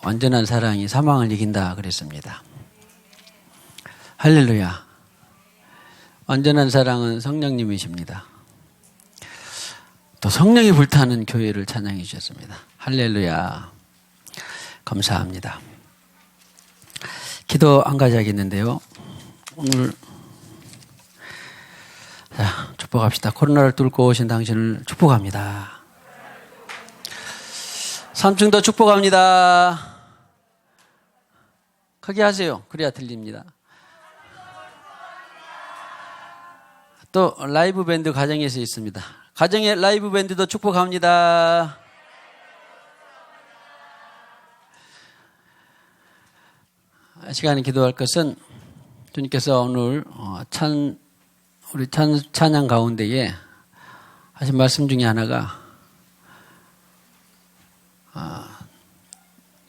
완전한 사랑이 사망을 이긴다 그랬습니다. 할렐루야. 완전한 사랑은 성령님이십니다. 또 성령이 불타는 교회를 찬양해 주셨습니다. 할렐루야. 감사합니다. 기도 한 가지 하겠는데요. 오늘 자, 축복합시다. 코로나를 뚫고 오신 당신을 축복합니다. 3층 더 축복합니다. 크게 하세요. 그래야 들립니다. 또 라이브 밴드 가정에서 있습니다. 가정의 라이브 밴드도 축복합니다. 시간에 기도할 것은 주님께서 오늘 우리 찬양 가운데에 하신 말씀 중에 하나가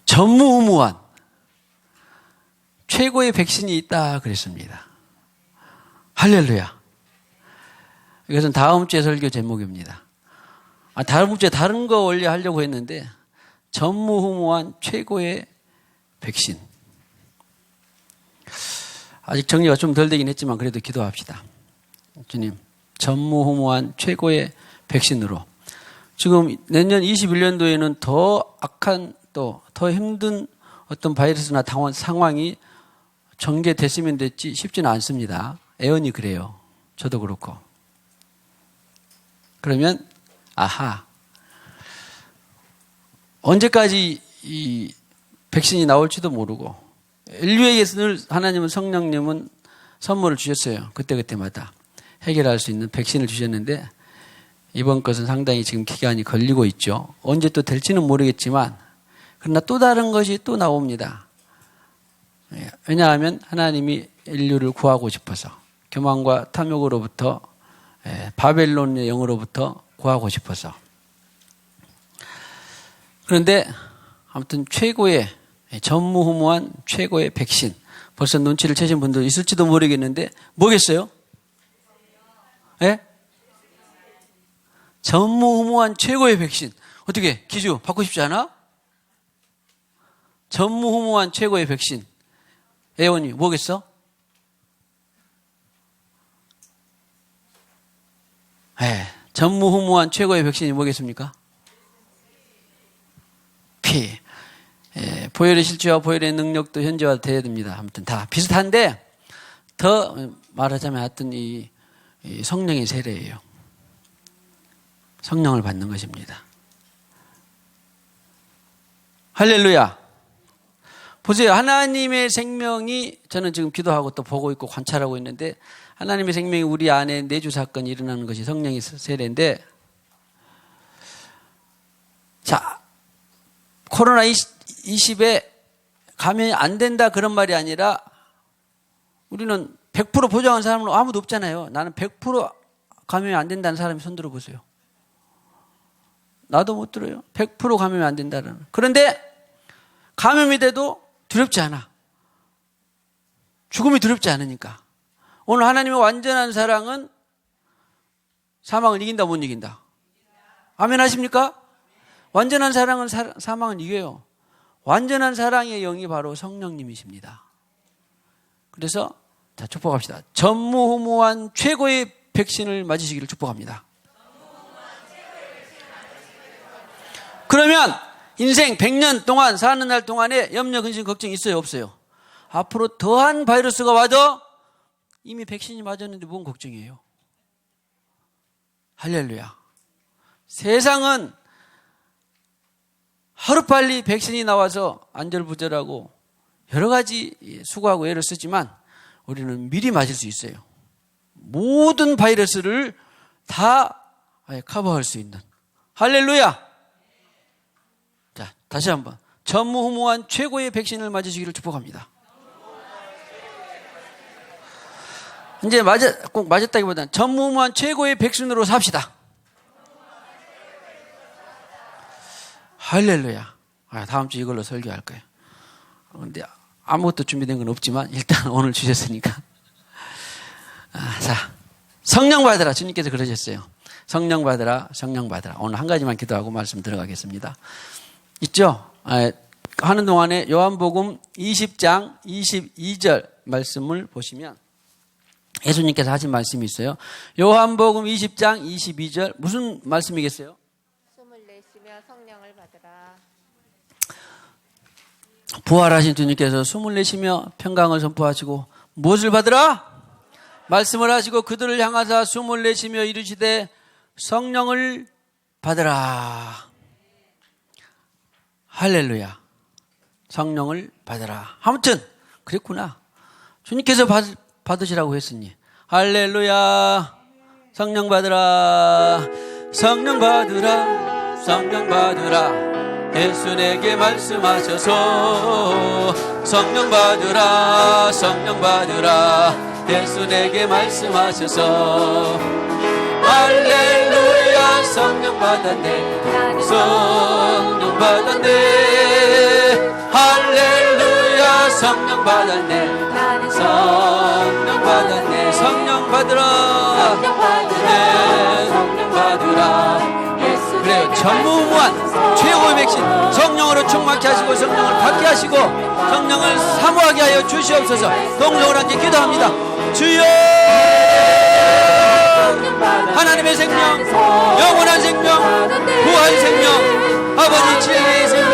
전무후무한 최고의 백신이 있다 그랬습니다. 할렐루야. 이것은 다음 주에 설교 제목입니다. 다음 주에 다른 거 원래 하려고 했는데 전무후무한 최고의 백신. 아직 정리가 좀 덜 되긴 했지만 그래도 기도합시다. 주님, 전무후무한 최고의 백신으로 지금 내년 21년도에는 더 악한 또 더 힘든 어떤 바이러스나 상황이 전개됐으면 됐지 쉽지는 않습니다. 애언이 그래요. 저도 그렇고. 그러면 언제까지 이 백신이 나올지도 모르고 인류에게 늘 하나님은 성령님은 선물을 주셨어요. 그때마다 해결할 수 있는 백신을 주셨는데 이번 것은 상당히 지금 기간이 걸리고 있죠. 언제 또 될지는 모르겠지만 그러나 또 다른 것이 또 나옵니다. 왜냐하면 하나님이 인류를 구하고 싶어서 교만과 탐욕으로부터 바벨론의 영으로부터 구하고 싶어서. 그런데 아무튼 최고의 전무후무한 최고의 백신. 벌써 눈치를 채신 분들 있을지도 모르겠는데 뭐겠어요? 예? 전무후무한 최고의 백신. 어떻게 기주 받고 싶지 않아? 전무후무한 최고의 백신. 애원이 뭐겠어? 전무후무한 최고의 백신이 뭐겠습니까? 피. 보혈의 실체와 보혈의 능력도 현재화돼야 됩니다. 아무튼 다 비슷한데 더 말하자면 하여튼 이 성령의 세례예요. 성령을 받는 것입니다. 할렐루야. 보세요. 하나님의 생명이 저는 지금 기도하고 또 보고 있고 관찰하고 있는데 하나님의 생명이 우리 안에 내주 사건이 일어나는 것이 성령의 세례인데 자, 코로나 20에 감염이 안 된다 그런 말이 아니라 우리는 100% 보장한 사람은 아무도 없잖아요. 나는 100% 감염이 안 된다는 사람이 손 들어보세요. 나도 못 들어요. 100% 감염이 안 된다는. 그런데 감염이 돼도 두렵지 않아. 죽음이 두렵지 않으니까. 오늘 하나님의 완전한 사랑은 사망을 이긴다 못 이긴다? 아멘 하십니까? 완전한 사랑은 사망을 이겨요. 완전한 사랑의 영이 바로 성령님이십니다. 그래서 자 축복합시다. 전무후무한 최고의 백신을 맞으시기를 축복합니다. 그러면 인생 100년 동안 사는 날 동안에 염려, 근심, 걱정이 있어요? 없어요? 앞으로 더한 바이러스가 와도 이미 백신이 맞았는데 뭔 걱정이에요? 할렐루야. 세상은 하루빨리 백신이 나와서 안절부절하고 여러 가지 수고하고 애를 쓰지만 우리는 미리 맞을 수 있어요. 모든 바이러스를 다 커버할 수 있는. 할렐루야. 자, 다시 한번 전무후무한 최고의 백신을 맞으시기를 축복합니다. 이제 꼭 맞았다기보다는 전무후무한 최고의 백신으로 삽시다. 할렐루야. 다음 주 이걸로 설교할 거예요. 그런데 아무것도 준비된 건 없지만 일단 오늘 주셨으니까. 자, 성령 받으라. 주님께서 그러셨어요. 성령 받으라, 성령 받으라. 오늘 한 가지만 기도하고 말씀 들어가겠습니다. 있죠? 하는 동안에 요한복음 20장 22절 말씀을 보시면 예수님께서 하신 말씀이 있어요. 요한복음 20장 22절 무슨 말씀이겠어요? 숨을 내쉬며 성령을 받으라. 부활하신 주님께서 숨을 내쉬며 평강을 선포하시고 무엇을 받으라? 말씀을 하시고 그들을 향하사 숨을 내쉬며 이르시되 성령을 받으라. 할렐루야. 성령을 받으라. 아무튼 그랬구나. 주님께서 받으시라고 했으니 할렐루야. 성령 받으라. 성령 받으라. 성령 받으라. 예수 내게 말씀하셔서 성령 받으라. 성령 받으라. 예수 내게 말씀하셔서 할렐루야. 성령 받았네. 성령 받았네. 할렐루야. 성령 받았네. 성령 받았네. 성령 받으라. 네, 성령 받으라. 그래요. 전무후무한 최고의 백신 성령으로 충만케 하시고 성령을 받게 하시고 성령을 사모하게 하여 주시옵소서. 동성으로 함께 기도합니다. 주여, 하나님의 생명, 영원한 생명, 부활 생명, 아버지 진리의 생명,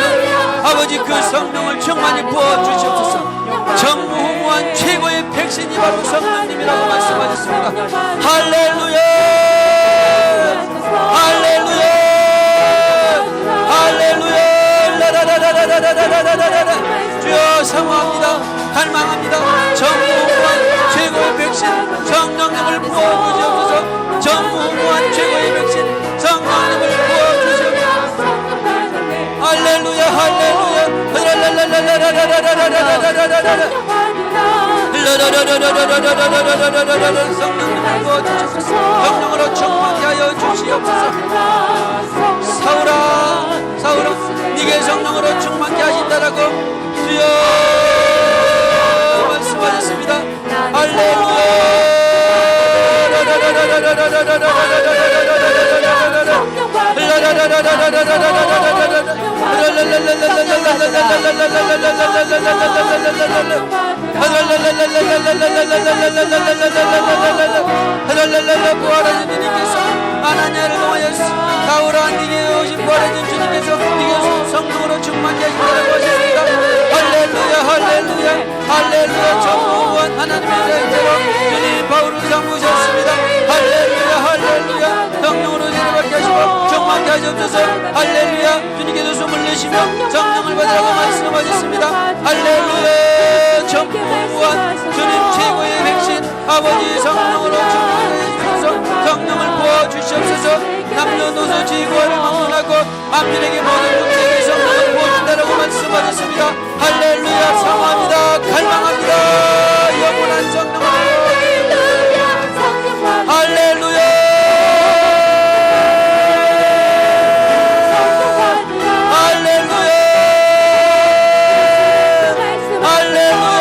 아버지 그 성령을 충만히 부어 주시옵소서. 전무후무한 최고의 백신이 바로 성령님이라고 말씀하셨습니다. 할렐루야. 할렐루야. 할렐루야. 라라라라라라라라라라라. 주여 사모합니다. 갈망합니다. 전무후무한 최고의 백신 성령님을 부어주시옵소서. 전무후무한 최고의 백신 성령님을 부어주시옵소서. 할렐루야. 할렐루야. 라라라라라라라라라라라라라라라. 성령님을 부어주시옵소서. 성령으로 충만케 하여 주시옵소서. 사울아, 사울아, 네게 성령으로 충만케 하신다라고 주여 말씀하셨습니다. 할렐루야. 부활하신 주님께서 아나니아를 통하여서 사울아 네게 오신 부활하신 주님께서 네게 성령으로 충만케 하신다고 하셨습니다. 할렐루야. 할렐루야. 할렐루야. 전무후무한 하나님의 자유대로 주님 바울을 삼으셨습니다. 할렐루야. 할렐루야. 성령으로 세례받게 하시고 충만케 하시옵소서. 할렐루야. 주님께서 숨을 내쉬며 성령을 받으라고 말씀하셨습니다. 할렐루야. 전무후무한 주님 최고의 백신 아버지 성령으로 충만케 하시옵소서. 성령을 부어주시옵소서. 남녀노소 지구를 막론하고 만민에게 모든 육체에게 성령을 부어준다라고 말씀하셨습니다. 할렐루야. 사모합니다. 갈망합니다. 영원한 성령을 할렐루야. 할렐루야. 할렐루야.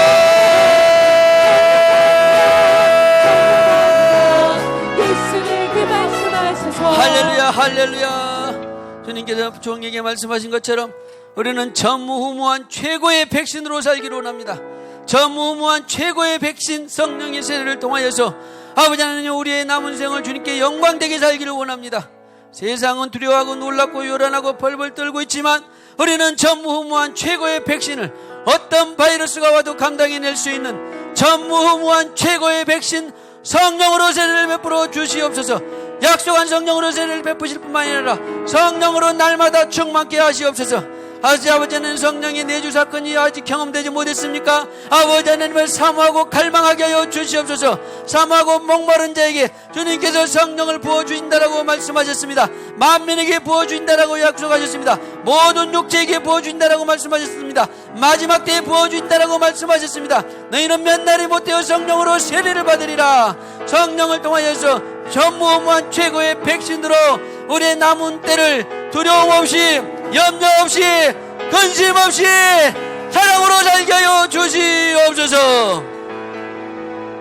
할렐루야. 할렐루야. 주님께서 종에게 말씀하신 것처럼 우리는 전무후무한 최고의 백신으로 살기를 원합니다. 전무후무한 최고의 백신 성령의 세례를 통하여서 아버지 하나님 우리의 남은 생을 주님께 영광되게 살기를 원합니다. 세상은 두려워하고 놀랍고 요란하고 벌벌 떨고 있지만 우리는 전무후무한 최고의 백신을 어떤 바이러스가 와도 감당해낼 수 있는 전무후무한 최고의 백신 성령으로 세례를 베풀어 주시옵소서. 약속한 성령으로 세례를 베푸실 뿐만 아니라 성령으로 날마다 충만케 하시옵소서. 아버지는 성령의 내주 사건이 아직 경험되지 못했습니까? 아버지 하나님을 사모하고 갈망하게 하여 주시옵소서. 사모하고 목마른 자에게 주님께서 성령을 부어주신다라고 말씀하셨습니다. 만민에게 부어주신다라고 약속하셨습니다. 모든 육체에게 부어주신다라고 말씀하셨습니다. 마지막 때에 부어주신다라고 말씀하셨습니다. 너희는 몇 날이 못되어 성령으로 세례를 받으리라. 성령을 통하여서 전무후무한 최고의 백신으로 우리의 남은 때를 두려움 없이 염려 없이 근심 없이 사랑으로 살게 하여 주시옵소서.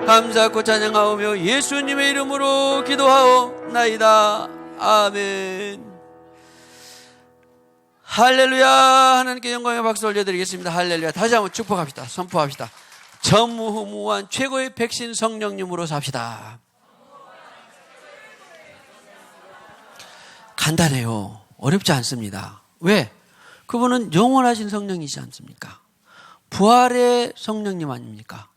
감사하고 찬양하오며 예수님의 이름으로 기도하옵나이다. 아멘. 할렐루야. 하나님께 영광의 박수 올려드리겠습니다. 할렐루야. 다시 한번 축복합시다. 선포합시다. 전무후무한 최고의 백신 성령님으로 삽시다. 간단해요. 어렵지 않습니다. 왜? 그분은 영원하신 성령이지 않습니까? 부활의 성령님 아닙니까?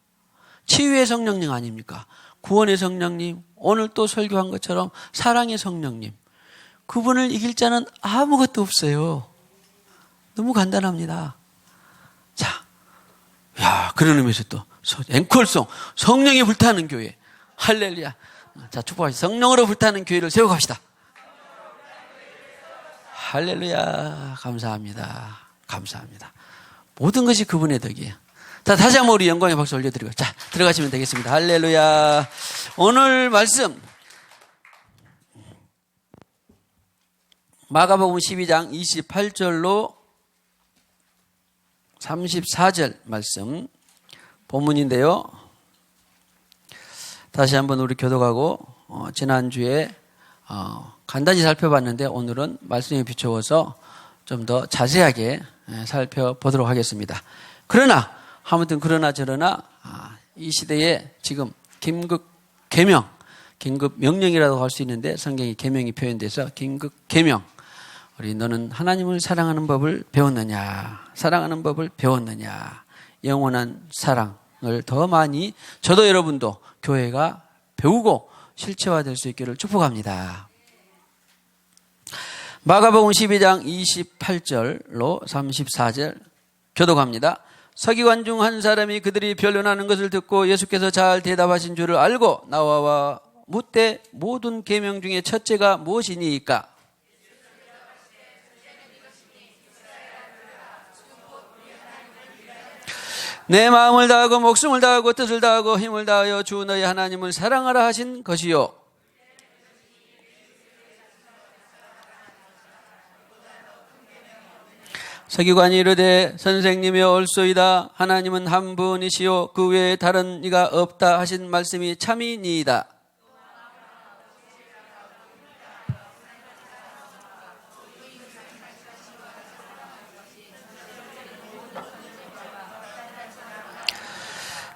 치유의 성령님 아닙니까? 구원의 성령님, 오늘 또 설교한 것처럼 사랑의 성령님. 그분을 이길 자는 아무것도 없어요. 너무 간단합니다. 자, 그런 의미에서 또 앵콜송, 성령이 불타는 교회. 할렐루야. 자, 축복하시죠. 성령으로 불타는 교회를 세워갑시다. 할렐루야. 감사합니다. 감사합니다. 모든 것이 그분의 덕이에요. 자, 다시 한번 우리 영광의 박수 올려드리고, 자, 들어가시면 되겠습니다. 할렐루야. 오늘 말씀, 마가복음 12장 28절로 34절 말씀, 본문인데요. 다시 한번 우리 교독하고, 지난주에, 간단히 살펴봤는데, 오늘은 말씀에 비추어서 좀 더 자세하게 살펴보도록 하겠습니다. 그러나 저러나 이 시대에 지금 긴급 계명, 긴급 명령이라고 할 수 있는데 성경이 계명이 표현돼서 긴급 계명. 우리 너는 하나님을 사랑하는 법을 배웠느냐? 사랑하는 법을 배웠느냐? 영원한 사랑을 더 많이 저도 여러분도 교회가 배우고 실체화될 수 있기를 축복합니다. 마가복음 12장 28절로 34절 교독합니다. 서기관 중 한 사람이 그들이 변론하는 것을 듣고 예수께서 잘 대답하신 줄을 알고 나와 묻되 모든 계명 중에 첫째가 무엇이니까? 내 마음을 다하고 목숨을 다하고 뜻을 다하고 힘을 다하여 주 너희 하나님을 사랑하라 하신 것이요. 서기관이 이르되 선생님이여 옳소이다. 하나님은 한 분이시요 그 외에 다른 이가 없다 하신 말씀이 참이니이다.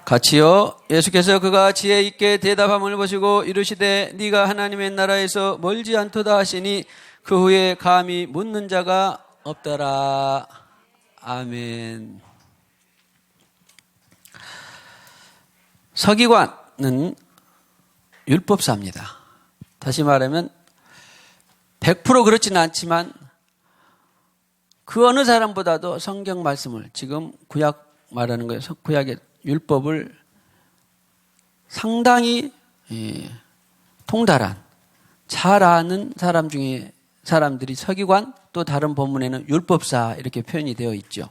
같이요. 예수께서 그가 지혜 있게 대답함을 보시고 이르시되 네가 하나님의 나라에서 멀지 않도다 하시니 그 후에 감히 묻는 자가 없더라. 아멘. 서기관은 율법사입니다. 다시 말하면 100% 그렇지는 않지만 그 어느 사람보다도 성경 말씀을, 지금 구약 말하는 거예요. 구약의 율법을 상당히 통달한, 잘 아는 사람 중에 사람들이 서기관, 또 다른 본문에는 율법사 이렇게 표현이 되어 있죠.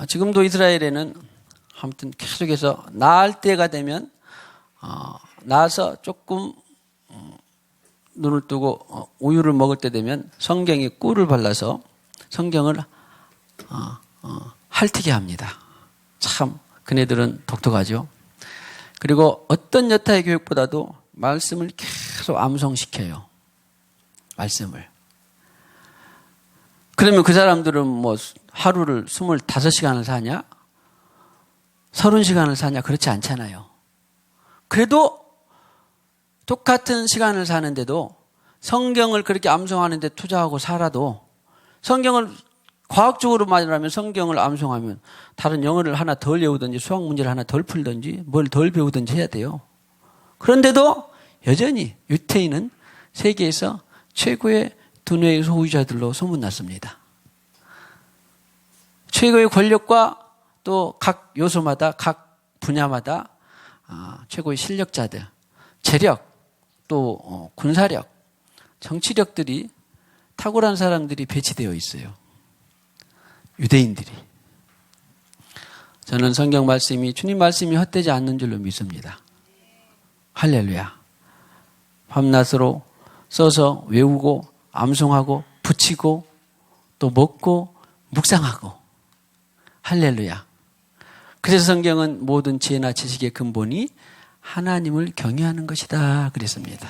지금도 이스라엘에는 아무튼 계속해서 나을 때가 되면 나서 조금 눈을 뜨고 우유를 먹을 때 되면 성경에 꿀을 발라서 성경을 핥히게 합니다. 참 그네들은 독특하죠. 그리고 어떤 여타의 교육보다도 말씀을 계속 암송시켜요. 말씀을. 그러면 그 사람들은 뭐 하루를 25시간을 사냐? 30시간을 사냐? 그렇지 않잖아요. 그래도 똑같은 시간을 사는데도 성경을 그렇게 암송하는데 투자하고 살아도, 성경을 과학적으로 말하면 성경을 암송하면 다른 영어를 하나 덜 외우든지 수학 문제를 하나 덜 풀든지 뭘 덜 배우든지 해야 돼요. 그런데도 여전히 유태인은 세계에서 최고의 두뇌의 소유자들로 소문났습니다. 최고의 권력과 또 각 요소마다, 각 분야마다 최고의 실력자들, 재력, 또 군사력, 정치력들이 탁월한 사람들이 배치되어 있어요. 유대인들이. 저는 성경 말씀이, 주님 말씀이 헛되지 않는 줄로 믿습니다. 할렐루야. 밤낮으로 써서 외우고 암송하고 붙이고 또 먹고 묵상하고. 할렐루야. 그래서 성경은 모든 지혜나 지식의 근본이 하나님을 경외하는 것이다 그랬습니다.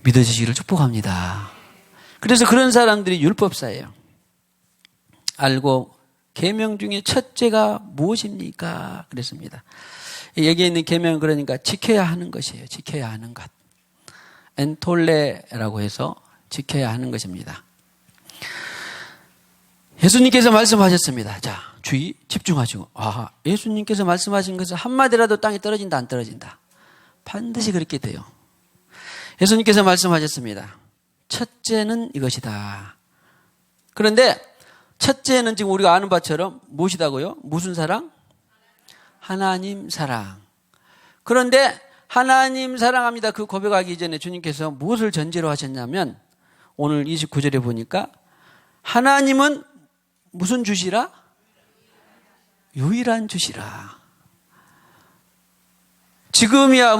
믿어지시기를 축복합니다. 그래서 그런 사람들이 율법사예요. 알고 계명 중에 첫째가 무엇입니까? 그랬습니다. 여기에 있는 계명은 그러니까 지켜야 하는 것이에요. 지켜야 하는 것. 엔톨레라고 해서 지켜야 하는 것입니다. 예수님께서 말씀하셨습니다. 자, 주의 집중하시고. 예수님께서 말씀하신 것은 한마디라도 땅에 떨어진다, 안 떨어진다. 반드시 그렇게 돼요. 예수님께서 말씀하셨습니다. 첫째는 이것이다. 그런데 첫째는 지금 우리가 아는 바처럼 무엇이다고요? 무슨 사랑? 하나님 사랑. 그런데 하나님 사랑합니다. 그 고백하기 전에 주님께서 무엇을 전제로 하셨냐면 오늘 29절에 보니까 하나님은 무슨 주시라? 유일한 주시라. 지금이야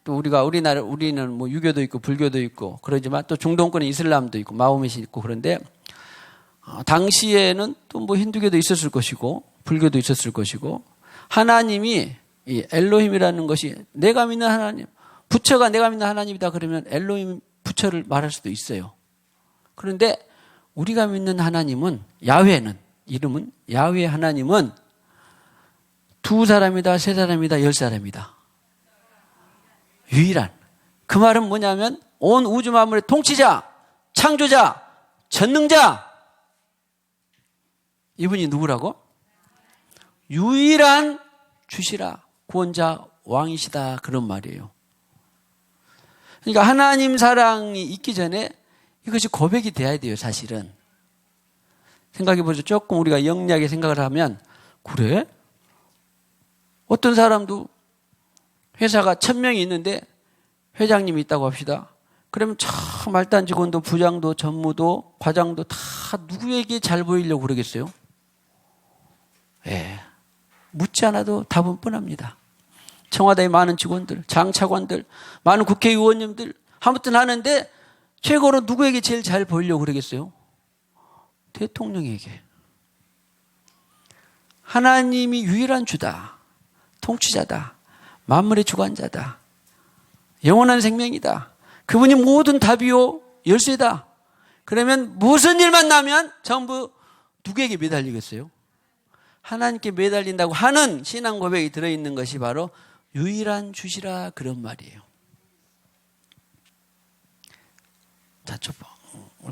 또 우리는 뭐 유교도 있고 불교도 있고 그러지만 또 중동권에 이슬람도 있고 마호멧이 있고 그런데 당시에는 또 뭐 힌두교도 있었을 것이고 불교도 있었을 것이고 하나님이 이 엘로힘이라는 것이 내가 믿는 하나님, 부처가 내가 믿는 하나님이다 그러면 엘로힘 부처를 말할 수도 있어요. 그런데 우리가 믿는 하나님은 야훼는 이름은 야훼 하나님은 2사람이다, 3사람이다, 10사람이다. 유일한. 그 말은 뭐냐면 온 우주 만물의 통치자, 창조자, 전능자. 이분이 누구라고? 유일한 주시라. 구원자 왕이시다. 그런 말이에요. 그러니까 하나님 사랑이 있기 전에 이것이 고백이 돼야 돼요. 사실은. 생각해보죠. 조금 우리가 영리하게 생각을 하면 그래? 어떤 사람도 회사가 1000명이 있는데 회장님이 있다고 합시다. 그러면 참 말단 직원도 부장도 전무도 과장도 다 누구에게 잘 보이려고 그러겠어요? 예. 묻지 않아도 답은 뻔합니다. 청와대에 많은 직원들, 장차관들, 많은 국회의원님들 아무튼 하는데 최고로 누구에게 제일 잘 보이려고 그러겠어요? 대통령에게. 하나님이 유일한 주다. 통치자다. 만물의 주관자다. 영원한 생명이다. 그분이 모든 답이요 열쇠다. 그러면 무슨 일만 나면 전부 누구에게 매달리겠어요? 하나님께 매달린다고 하는 신앙 고백이 들어있는 것이 바로 유일한 주시라 그런 말이에요. 자,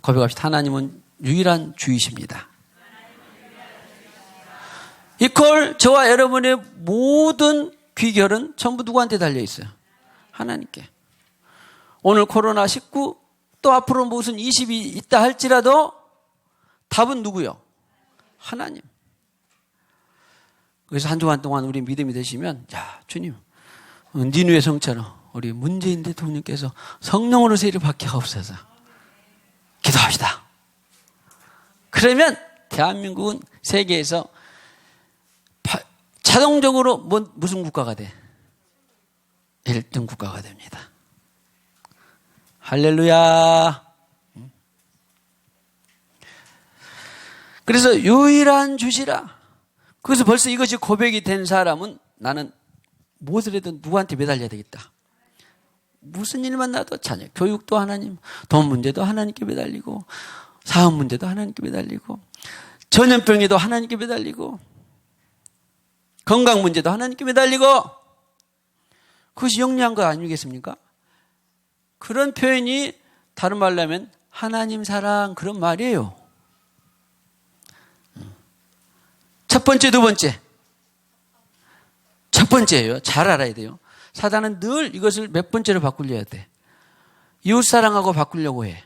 고백합시다. 하나님은 유일한 주이십니다. 이퀄 저와 여러분의 모든 귀결은 전부 누구한테 달려있어요? 하나님께. 오늘 코로나19 또 앞으로 무슨 20이 있다 할지라도 답은 누구요? 하나님. 그래서 한 주간 동안 우리 믿음이 되시면 야 주님 니누의 성처럼 우리 문재인 대통령께서 성령으로 세례를 받게 하옵소서. 기도합시다. 그러면 대한민국은 세계에서 자동적으로 무슨 국가가 돼? 1등 국가가 됩니다. 할렐루야. 그래서 유일한 주시라. 그래서 벌써 이것이 고백이 된 사람은 나는 무엇을 해도 누구한테 매달려야 되겠다. 무슨 일만 나도 자녀, 교육도 하나님, 돈 문제도 하나님께 매달리고 사업 문제도 하나님께 매달리고 전염병에도 하나님께 매달리고 건강 문제도 하나님께 매달리고 그것이 영리한 거 아니겠습니까? 그런 표현이 다른 말로 하면 하나님 사랑 그런 말이에요. 첫 번째, 두 번째. 첫 번째예요. 잘 알아야 돼요. 사단은 늘 이것을 몇 번째로 바꾸려야 돼. 이웃 사랑하고 바꾸려고 해.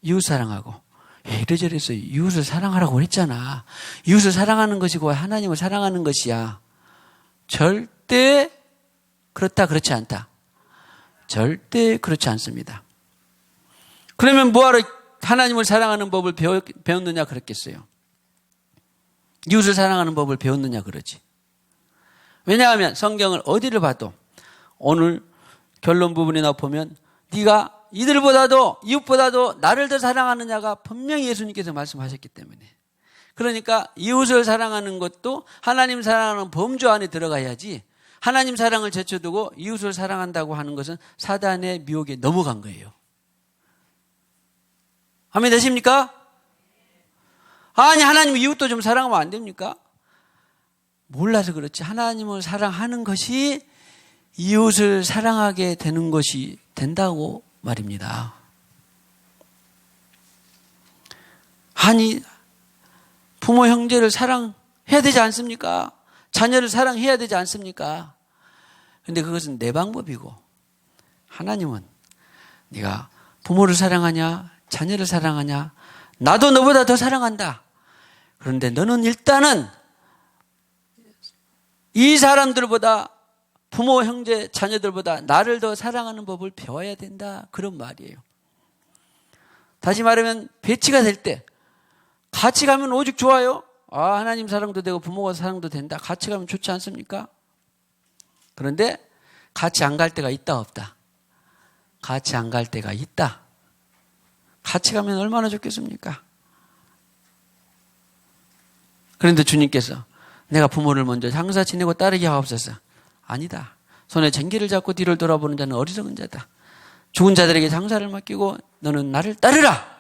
이웃 사랑하고. 이래저래서 이웃을 사랑하라고 했잖아. 이웃을 사랑하는 것이고 하나님을 사랑하는 것이야. 절대 그렇다 그렇지 않다. 절대 그렇지 않습니다. 그러면 뭐하러 하나님을 사랑하는 법을 배웠느냐 그랬겠어요. 이웃을 사랑하는 법을 배웠느냐 그러지. 왜냐하면 성경을 어디를 봐도 오늘 결론 부분에 나 보면 네가 이들보다도 이웃보다도 나를 더 사랑하느냐가 분명히 예수님께서 말씀하셨기 때문에. 그러니까 이웃을 사랑하는 것도 하나님 사랑하는 범주 안에 들어가야지 하나님 사랑을 제쳐두고 이웃을 사랑한다고 하는 것은 사단의 미혹에 넘어간 거예요. 아멘 되십니까? 아니 하나님 이웃도 좀 사랑하면 안 됩니까? 몰라서 그렇지 하나님을 사랑하는 것이 이웃을 사랑하게 되는 것이 된다고 말입니다. 아니 부모 형제를 사랑해야 되지 않습니까? 자녀를 사랑해야 되지 않습니까? 근데 그것은 내 방법이고 하나님은 네가 부모를 사랑하냐 자녀를 사랑하냐 나도 너보다 더 사랑한다. 그런데 너는 일단은 이 사람들보다 부모 형제 자녀들보다 나를 더 사랑하는 법을 배워야 된다. 그런 말이에요. 다시 말하면 배치가 될 때 같이 가면 오직 좋아요. 하나님 사랑도 되고 부모가 사랑도 된다. 같이 가면 좋지 않습니까? 그런데 같이 안 갈 때가 있다 없다? 같이 안 갈 때가 있다. 같이 가면 얼마나 좋겠습니까? 그런데 주님께서 내가 부모를 먼저 장사 지내고 따르게 하옵소서. 아니다. 손에 쟁기를 잡고 뒤를 돌아보는 자는 어리석은 자다. 죽은 자들에게 장사를 맡기고 너는 나를 따르라.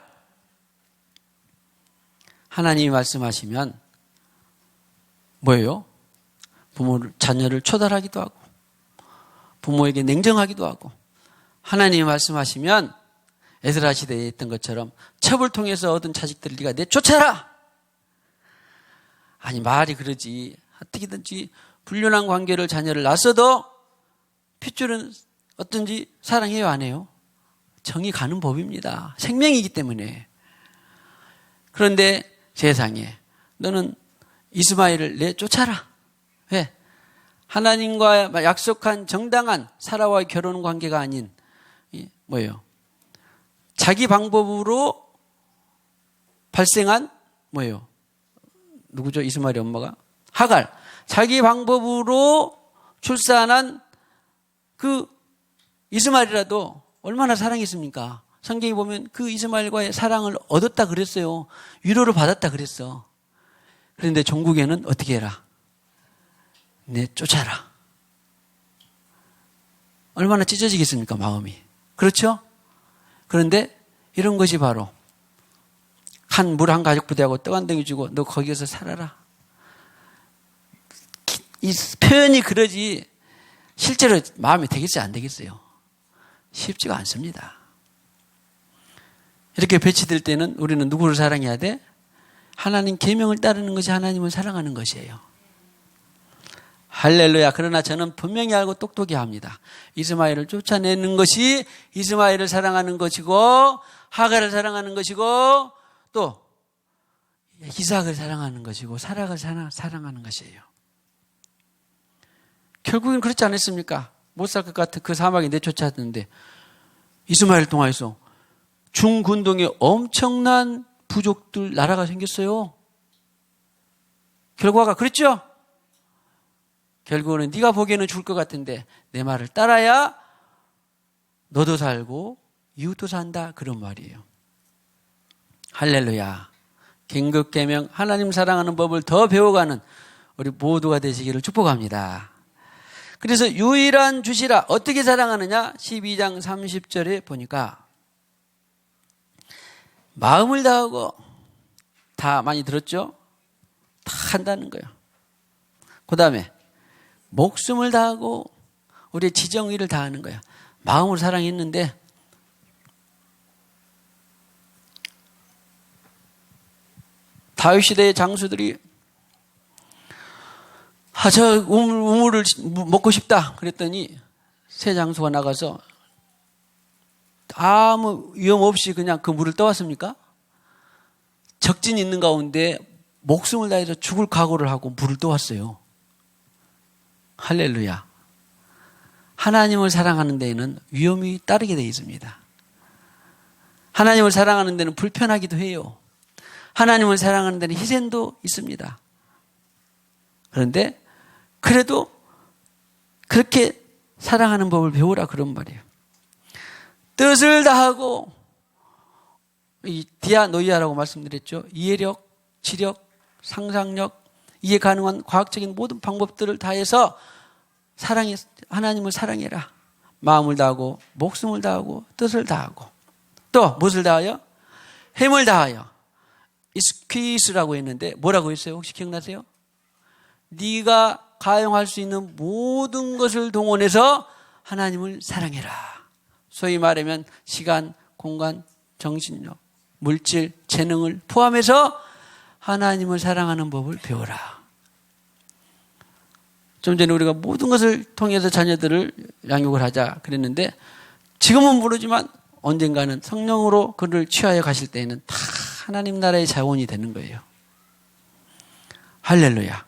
하나님이 말씀하시면 뭐예요? 자녀를 초달하기도 하고 부모에게 냉정하기도 하고 하나님이 말씀하시면 에스라 시대에 있던 것처럼 첩을 통해서 얻은 자식들을 네가 내쫓아라. 아니 말이 그러지 어떻게든지 불륜한 관계를 자녀를 낳았어도 핏줄은 어떤지 사랑해요 안 해요? 정이 가는 법입니다. 생명이기 때문에. 그런데 세상에 너는 이스마엘을 내쫓아라. 왜? 하나님과 약속한 정당한 사라와의 결혼 관계가 아닌 뭐예요? 자기 방법으로 발생한 뭐예요? 누구죠? 이스마엘의 엄마가? 하갈. 자기 방법으로 출산한 그 이스마엘이라도 얼마나 사랑했습니까? 성경에 보면 그 이스마엘과의 사랑을 얻었다 그랬어요. 위로를 받았다 그랬어. 그런데 종국에는 어떻게 해라? 내쫓아라. 얼마나 찢어지겠습니까? 마음이. 그렇죠? 그런데 이런 것이 바로 물 한 가죽 부대하고 떡 한 덩이 주고 너 거기에서 살아라. 이 표현이 그러지 실제로 마음이 되겠어요? 안 되겠어요? 쉽지가 않습니다. 이렇게 배치될 때는 우리는 누구를 사랑해야 돼? 하나님 계명을 따르는 것이 하나님을 사랑하는 것이에요. 할렐루야. 그러나 저는 분명히 알고 똑똑히 합니다. 이스마엘을 쫓아내는 것이 이스마엘을 사랑하는 것이고 하갈을 사랑하는 것이고 또 이삭을 사랑하는 것이고 사락을 사랑하는 것이에요. 결국엔 그렇지 않았습니까? 못 살 것 같은 그 사막에 내쫓았는데 이스마엘 통하여서 중근동에 엄청난 부족들 나라가 생겼어요. 결과가 그랬죠? 결국은 네가 보기에는 죽을 것 같은데 내 말을 따라야 너도 살고 이웃도 산다. 그런 말이에요. 할렐루야. 긴급 계명 하나님 사랑하는 법을 더 배워가는 우리 모두가 되시기를 축복합니다. 그래서 유일한 주시라 어떻게 사랑하느냐 12장 30절에 보니까 마음을 다하고 다 많이 들었죠? 다 한다는 거예요. 그 다음에 목숨을 다하고 우리의 지정의를 다하는 거예요. 마음으로 사랑했는데 다윗 시대의 장수들이 저 우물을 먹고 싶다 그랬더니 새 장수가 나가서 아무 위험 없이 그냥 그 물을 떠왔습니까? 적진이 있는 가운데 목숨을 다해서 죽을 각오를 하고 물을 떠왔어요. 할렐루야. 하나님을 사랑하는 데에는 위험이 따르게 되어 있습니다. 하나님을 사랑하는 데는 불편하기도 해요. 하나님을 사랑하는 데는 희생도 있습니다. 그런데 그래도 그렇게 사랑하는 법을 배우라 그런 말이에요. 뜻을 다하고 이 디아노이아라고 말씀드렸죠. 이해력, 지력, 상상력, 이해 가능한 과학적인 모든 방법들을 다해서 하나님을 사랑해라. 마음을 다하고 목숨을 다하고 뜻을 다하고 또 무엇을 다하여? 힘을 다하여. 스퀴스라고 했는데 뭐라고 했어요? 혹시 기억나세요? 네가 가용할 수 있는 모든 것을 동원해서 하나님을 사랑해라. 소위 말하면 시간, 공간, 정신력, 물질, 재능을 포함해서 하나님을 사랑하는 법을 배워라. 좀 전에 우리가 모든 것을 통해서 자녀들을 양육을 하자 그랬는데 지금은 모르지만 언젠가는 성령으로 그를 취하여 가실 때에는 다 하나님 나라의 자원이 되는 거예요. 할렐루야.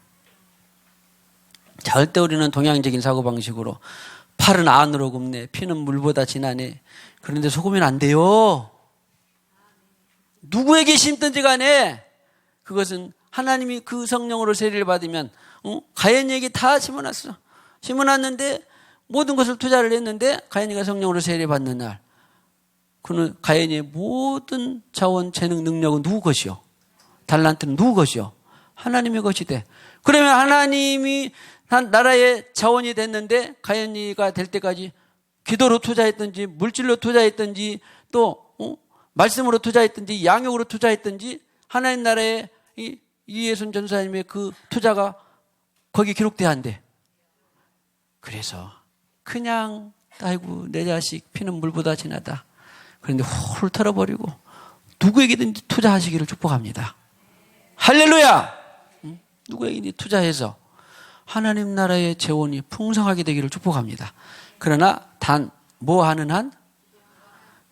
절대 우리는 동양적인 사고방식으로 팔은 안으로 굽네, 피는 물보다 진하네. 그런데 속으면 안 돼요. 누구에게 심든지 간에 그것은 하나님이 그 성령으로 세례를 받으면 가인에게 다 심어놨어. 심어놨는데 모든 것을 투자를 했는데 가인이가 성령으로 세례를 받는 날 그는 가인의 모든 자원, 재능, 능력은 누구 것이요? 달란트는 누구 것이요? 하나님의 것이 돼. 그러면 하나님이 한 나라의 자원이 됐는데 가인이가 될 때까지 기도로 투자했든지 물질로 투자했든지 또 말씀으로 투자했든지 양육으로 투자했든지 하나님 나라의 이예순 전사님의 그 투자가 거기 기록돼야 한대. 그래서 그냥 아이고 내 자식 피는 물보다 진하다. 그런데 홀 털어버리고 누구에게든지 투자하시기를 축복합니다. 할렐루야. 누구에게든지 투자해서 하나님 나라의 재원이 풍성하게 되기를 축복합니다. 그러나 단 뭐 하는 한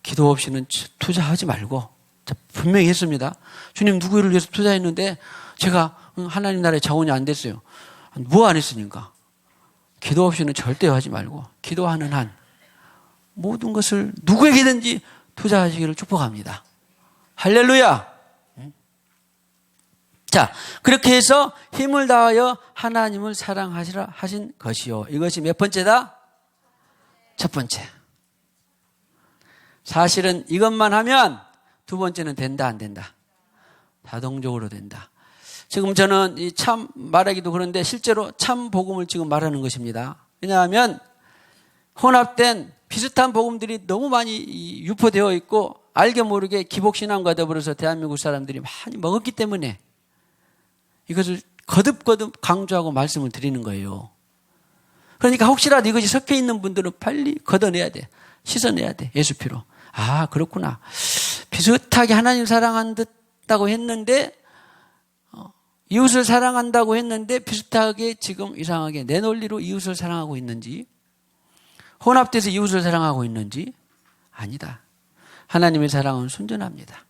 기도 없이는 투자하지 말고 분명히 했습니다. 주님 누구를 위해서 투자했는데 제가 하나님 나라의 자원이 안 됐어요. 뭐 안 했으니까. 기도 없이는 절대 하지 말고 기도하는 한 모든 것을 누구에게든지 투자하시기를 축복합니다. 할렐루야. 자, 그렇게 해서 힘을 다하여 하나님을 사랑하시라 하신 것이요. 이것이 몇 번째다? 첫 번째. 사실은 이것만 하면 두 번째는 된다, 안 된다? 자동적으로 된다. 지금 저는 이 참 말하기도 그런데 실제로 참 복음을 지금 말하는 것입니다. 왜냐하면 혼합된 비슷한 복음들이 너무 많이 유포되어 있고 알게 모르게 기복신앙과 더불어서 대한민국 사람들이 많이 먹었기 때문에 이것을 거듭거듭 강조하고 말씀을 드리는 거예요. 그러니까 혹시라도 이것이 섞여 있는 분들은 빨리 걷어내야 돼. 씻어내야 돼. 예수 피로. 아, 그렇구나. 비슷하게 하나님 사랑한다고 했는데 이웃을 사랑한다고 했는데 비슷하게 지금 이상하게 내 논리로 이웃을 사랑하고 있는지 혼합돼서 이웃을 사랑하고 있는지 아니다. 하나님의 사랑은 순전합니다.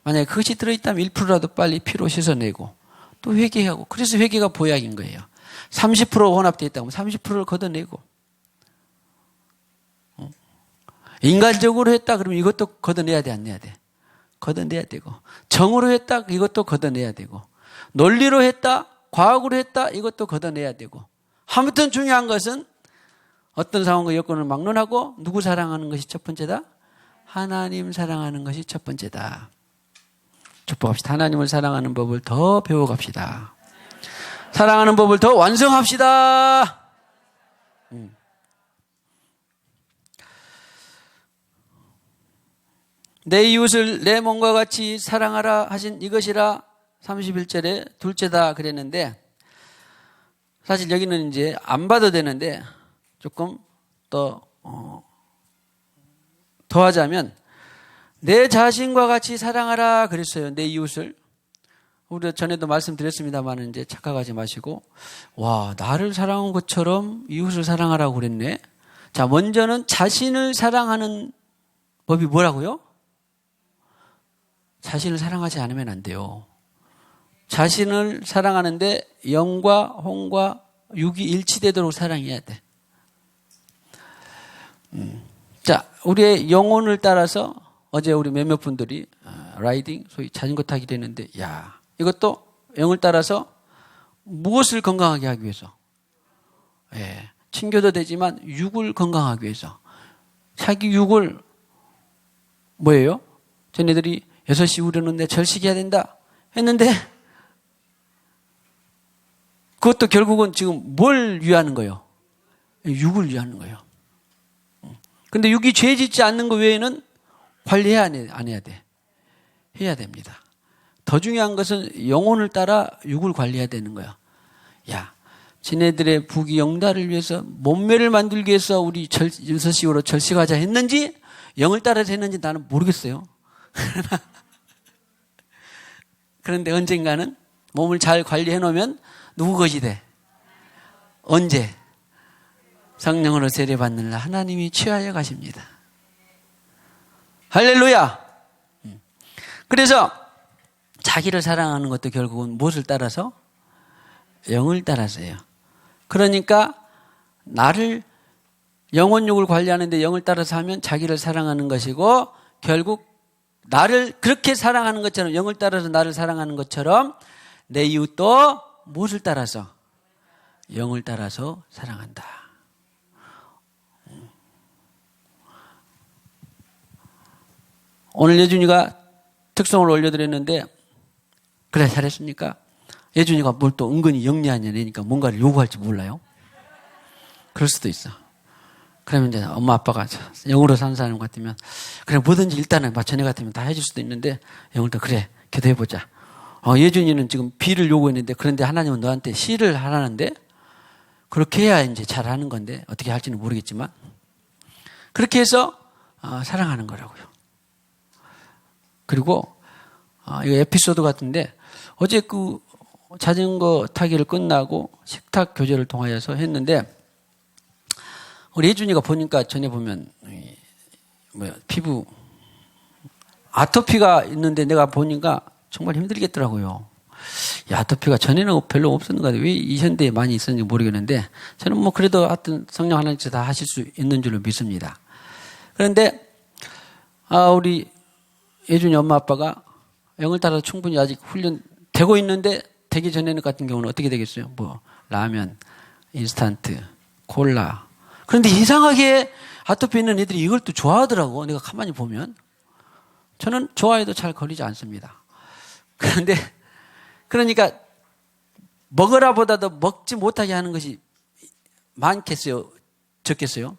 만약에 그것이 들어있다면 1%라도 빨리 피로 씻어내고 또 회개하고 그래서 회개가 보약인 거예요. 30% 혼합되어 있다면 30%를 걷어내고 인간적으로 했다 그러면 이것도 걷어내야 돼, 안 내야 돼? 걷어내야 되고 정으로 했다 이것도 걷어내야 되고 논리로 했다 과학으로 했다 이것도 걷어내야 되고 아무튼 중요한 것은 어떤 상황과 여건을 막론하고 누구 사랑하는 것이 첫 번째다? 하나님 사랑하는 것이 첫 번째다. 축복합시다. 하나님을 사랑하는 법을 더 배워갑시다. 사랑하는 법을 더 완성합시다. 내 이웃을 내 몸과 같이 사랑하라 하신 이것이라 31절에 둘째다 그랬는데 사실 여기는 이제 안 봐도 되는데 조금 더 더하자면 내 자신과 같이 사랑하라 그랬어요. 내 이웃을. 우리가 전에도 말씀드렸습니다만 이제 착각하지 마시고 와 나를 사랑한 것처럼 이웃을 사랑하라고 그랬네. 자 먼저는 자신을 사랑하는 법이 뭐라고요? 자신을 사랑하지 않으면 안 돼요. 자신을 사랑하는데 영과 혼과 육이 일치되도록 사랑해야 돼. 자, 우리의 영혼을 따라서 어제 우리 몇몇 분들이 라이딩, 소위 자전거 타기를 했는데 야 이것도 영을 따라서 무엇을 건강하게 하기 위해서 친교도 되지만 육을 건강하기 위해서 자기 육을 뭐예요? 쟤네들이 6시 우려는데 절식해야 된다 했는데 그것도 결국은 지금 뭘 위하는 거예요? 육을 위하는 거예요. 근데 육이 죄 짓지 않는 것 외에는 관리해야 안 해야 돼? 해야 됩니다. 더 중요한 것은 영혼을 따라 육을 관리해야 되는 거야. 야, 지네들의 부귀 영달을 위해서 몸매를 만들기 위해서 우리 6시로 절식하자 했는지 영을 따라서 했는지 나는 모르겠어요. 그런데 언젠가는 몸을 잘 관리해 놓으면 누구 것이 돼? 언제? 성령으로 세례받는 날 하나님이 취하여 가십니다. 할렐루야. 그래서 자기를 사랑하는 것도 결국은 무엇을 따라서? 영을 따라서요. 그러니까 나를 영혼욕을 관리하는데 영을 따라서 하면 자기를 사랑하는 것이고 결국 나를 그렇게 사랑하는 것처럼 영을 따라서 나를 사랑하는 것처럼 내 이웃도 무엇을 따라서? 영을 따라서 사랑한다. 오늘 예준이가 특성을 올려드렸는데 그래 잘했습니까? 예준이가 뭘 또 은근히 영리한 애니까 뭔가를 요구할지 몰라요. 그럴 수도 있어. 그러면 이제 엄마 아빠가 영으로 사는 사람 같으면 그래 뭐든지 일단은 전에 같으면 다 해줄 수도 있는데 영을 또 그래 기도해보자. 예준이는 지금 B를 요구했는데 그런데 하나님은 너한테 C를 하라는데 그렇게 해야 이제 잘하는 건데 어떻게 할지는 모르겠지만 그렇게 해서 사랑하는 거라고요. 그리고 이거 에피소드 같은데 어제 그 자전거 타기를 끝나고 식탁 교제를 통하여서 했는데 우리 예준이가 보니까 전에 보면 피부 아토피가 있는데 내가 보니까 정말 힘들겠더라고요. 이 아토피가 전에는 별로 없었는 것 같아요. 왜 이 현대에 많이 있었는지 모르겠는데 저는 뭐 그래도 하여튼 성령 하나님께서 다 하실 수 있는 줄로 믿습니다. 그런데 우리 예준이 엄마 아빠가 영을 따라서 충분히 아직 훈련되고 있는데 되기 전에는 같은 경우는 어떻게 되겠어요? 뭐 라면, 인스턴트, 콜라. 그런데 이상하게 아토피 있는 애들이 이걸 또 좋아하더라고. 내가 가만히 보면. 저는 좋아해도 잘 걸리지 않습니다. 그런데 그러니까 먹으라 보다도 먹지 못하게 하는 것이 많겠어요? 적겠어요?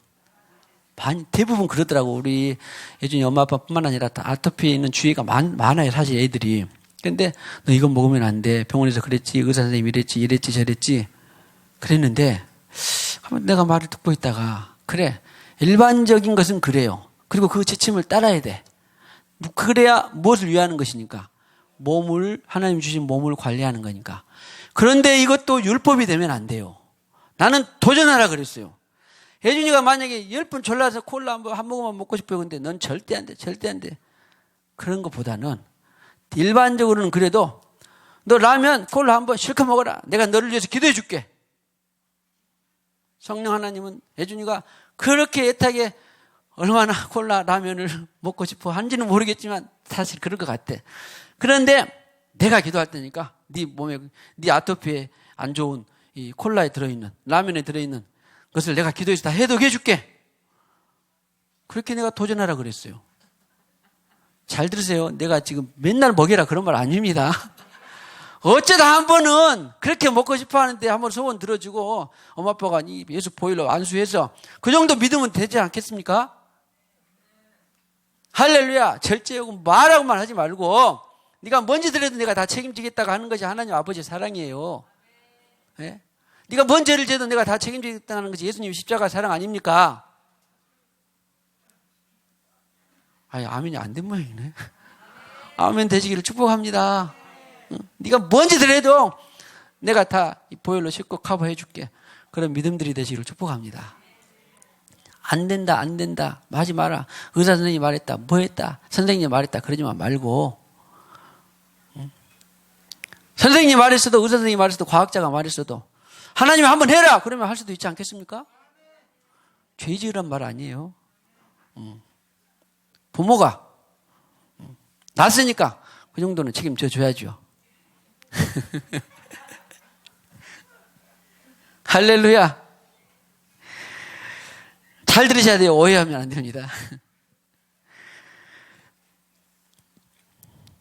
대부분 그러더라고. 우리 예준이 엄마 아빠뿐만 아니라 다 아토피에 있는 주의가 많아요. 사실 애들이. 근데 너 이건 먹으면 안 돼. 병원에서 그랬지. 의사 선생님이 이랬지 저랬지. 그랬는데 내가 말을 듣고 있다가 그래. 일반적인 것은 그래요. 그리고 그 지침을 따라야 돼. 그래야 무엇을 위하는 것이니까. 하나님 주신 몸을 관리하는 거니까. 그런데 이것도 율법이 되면 안 돼요. 나는 도전하라 그랬어요. 예준이가 만약에 10번 졸라서 콜라 한 모금만 먹고 싶어요. 근데 넌 절대 안 돼. 절대 안 돼. 그런 것보다는 일반적으로는 그래도 너 라면 콜라 한번 실컷 먹어라. 내가 너를 위해서 기도해 줄게. 성령 하나님은 예준이가 그렇게 애타게 얼마나 콜라 라면을 먹고 싶어 한지는 모르겠지만 사실 그럴 것 같아. 그런데 내가 기도할 테니까 네 몸에 네 아토피에 안 좋은 이 콜라에 들어있는 라면에 들어있는 것을 내가 기도해서 다 해독해 줄게. 그렇게 내가 도전하라 그랬어요. 잘 들으세요. 내가 지금 맨날 먹여라 그런 말 아닙니다. 어쩌다 한 번은 그렇게 먹고 싶어 하는데 한번 소원 들어주고 엄마 아빠가 이 예수 보일러 안수해서 그 정도 믿으면 되지 않겠습니까? 할렐루야. 절제하고 말하고만 하지 말고 네가 뭔 짓을 해도 내가 다 책임지겠다고 하는 것이 하나님 아버지의 사랑이에요. 네? 네가 뭔 죄를 져도 내가 다 책임지겠다는 것이 예수님 십자가 사랑 아닙니까? 아멘이 안 된 모양이네. 아멘 되시기를 축복합니다. 네가 뭔 짓을 해도 내가 다 보혈로 씻고 커버해 줄게. 그런 믿음들이 되시기를 축복합니다. 안 된다 하지 마라. 의사 선생님이 말했다 뭐 했다 선생님이 말했다 그러지만 말고 선생님이 말했어도 의사 선생님이 말했어도 과학자가 말했어도 하나님이 한번 해라 그러면 할 수도 있지 않겠습니까? 죄지으란 말 아니에요. 부모가 낳았으니까 그 정도는 책임져 줘야죠. 할렐루야. 잘 들으셔야 돼요. 오해하면 안 됩니다.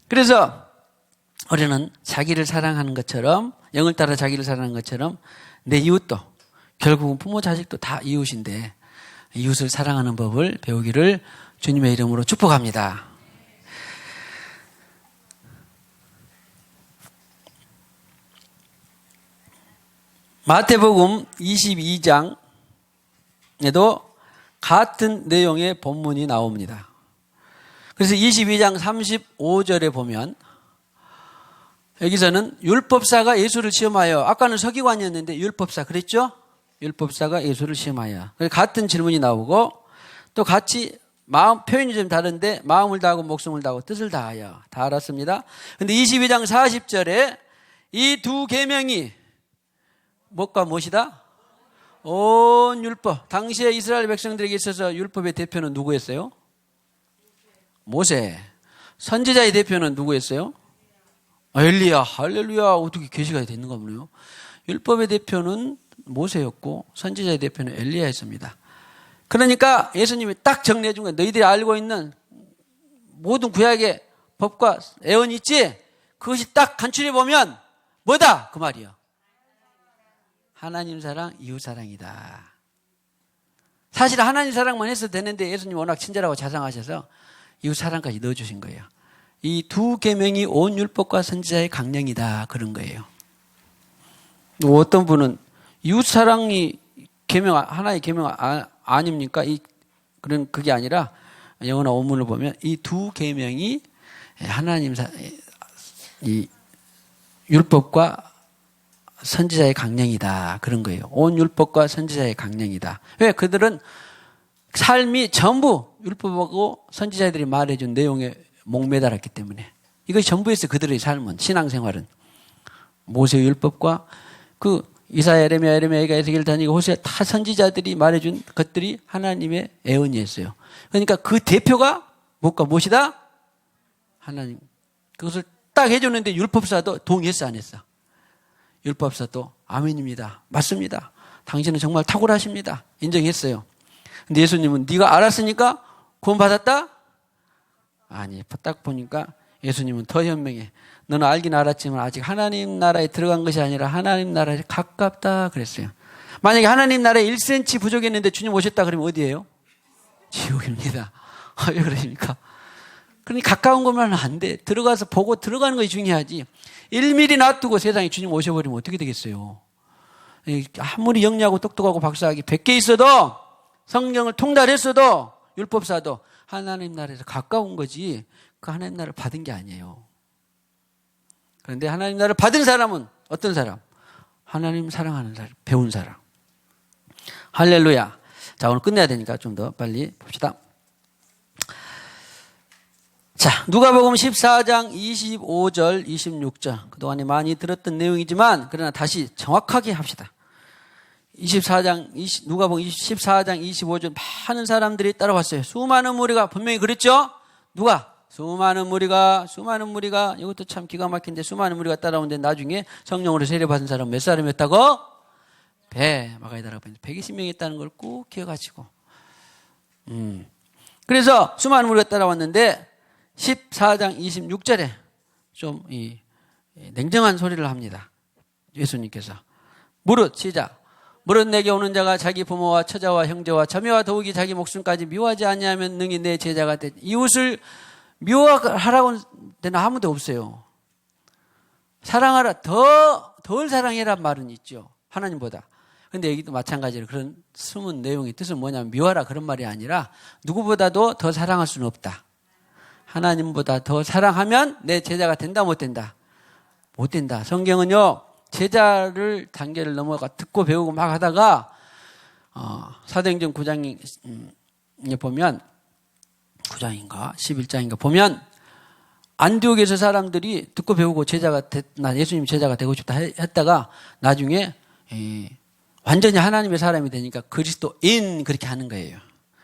그래서 우리는 자기를 사랑하는 것처럼 영을 따라 자기를 사랑하는 것처럼 내 이웃도 결국은 부모 자식도 다 이웃인데 이웃을 사랑하는 법을 배우기를 주님의 이름으로 축복합니다. 마태복음 22장에도 같은 내용의 본문이 나옵니다. 그래서 22장 35절에 보면 여기서는 율법사가 예수를 시험하여, 아까는 서기관이었는데 율법사 그랬죠? 율법사가 예수를 시험하여. 같은 질문이 나오고 또 같이 마음 표현이 좀 다른데 마음을 다하고 목숨을 다하고 뜻을 다하여 다 알았습니다. 근데 22장 40절에 이 두 계명이 무엇과 무엇이다? 온 율법. 당시에 이스라엘 백성들에게 있어서 율법의 대표는 누구였어요? 모세. 선지자의 대표는 누구였어요? 엘리야. 할렐루야. 어떻게 계시가 됐는가 보네요. 율법의 대표는 모세였고 선지자의 대표는 엘리야였습니다. 그러니까 예수님이 딱 정리해 준 거예요. 너희들이 알고 있는 모든 구약의 법과 애언이 있지? 그것이 딱 간추려 보면 뭐다? 그 말이요. 하나님 사랑, 이웃 사랑이다. 사실 하나님 사랑만 해서 되는데 예수님 워낙 친절하고 자상하셔서 이웃 사랑까지 넣어주신 거예요. 이 두 계명이 온 율법과 선지자의 강령이다. 그런 거예요. 어떤 분은 이웃 사랑이 계명, 하나의 계명 아닙니까? 그런 그게 아니라 영어나 원문을 보면 이 두 계명이 하나님 이 율법과 선지자의 강령이다. 그런 거예요. 온 율법과 선지자의 강령이다. 왜? 그들은 삶이 전부 율법하고 선지자들이 말해준 내용에 목매달았기 때문에. 이것이 전부였어요. 그들의 삶은, 신앙생활은. 모세 율법과 그 이사야, 에레미야, 에스겔, 다니엘, 호세아 다 선지자들이 말해준 것들이 하나님의 애언이었어요. 그러니까 그 대표가 무엇과 무엇이다? 하나님. 그것을 딱 해줬는데 율법사도 동의했어, 안 했어? 율법사도 아멘입니다. 맞습니다. 당신은 정말 탁월하십니다. 인정했어요. 근데 예수님은 네가 알았으니까 구원받았다? 아니, 딱 보니까 예수님은 더 현명해. 너는 알긴 알았지만 아직 하나님 나라에 들어간 것이 아니라 하나님 나라에 가깝다 그랬어요. 만약에 하나님 나라에 1cm 부족했는데 주님 오셨다 그러면 어디예요? 지옥입니다. 왜 그러십니까? 그러니 가까운 것만 안 돼. 들어가서 보고 들어가는 것이 중요하지. 1mm 놔두고 세상에 주님 오셔버리면 어떻게 되겠어요? 아무리 영리하고 똑똑하고 박사학위 100개 있어도 성경을 통달했어도 율법사도 하나님 나라에서 가까운 거지 그 하나님 나라를 받은 게 아니에요. 그런데 하나님 나라를 받은 사람은 어떤 사람? 하나님 사랑하는 사람, 배운 사람. 할렐루야. 자, 오늘 끝내야 되니까 좀 더 빨리 봅시다. 자, 누가복음 14장 25절, 26절. 그동안에 많이 들었던 내용이지만 그러나 다시 정확하게 합시다. 누가복음 14장 25절 많은 사람들이 따라왔어요. 수많은 무리가 분명히 그랬죠? 누가? 수많은 무리가 이것도 참 기가 막힌데 수많은 무리가 따라오는데 나중에 성령으로 세례받은 사람 몇 사람이었다고? 마가다라고 120명이 있다는 걸 꼭 기억하시고. 그래서 수많은 무리가 따라왔는데 14장 26절에 좀 냉정한 소리를 합니다. 예수님께서. 무릇 내게 오는 자가 자기 부모와 처자와 형제와 자매와 더욱이 자기 목숨까지 미워하지 아니하면 능히 내 제자가 되지. 이웃을 미워하라고 데는 아무도 없어요. 사랑하라, 덜 사랑해란 말은 있죠. 하나님보다. 근데 여기도 마찬가지로 그런 숨은 내용의 뜻은 뭐냐면 미워하라 그런 말이 아니라 누구보다도 더 사랑할 수는 없다. 하나님보다 더 사랑하면 내 제자가 된다, 못 된다? 못 된다. 성경은요, 제자를 단계를 넘어가 듣고 배우고 막 하다가, 사도행전 9장에 보면, 9장인가, 11장인가 보면, 안디옥에서 사람들이 듣고 배우고 나 예수님 제자가 되고 싶다 했다가, 나중에, 완전히 하나님의 사람이 되니까 그리스도인 그렇게 하는 거예요.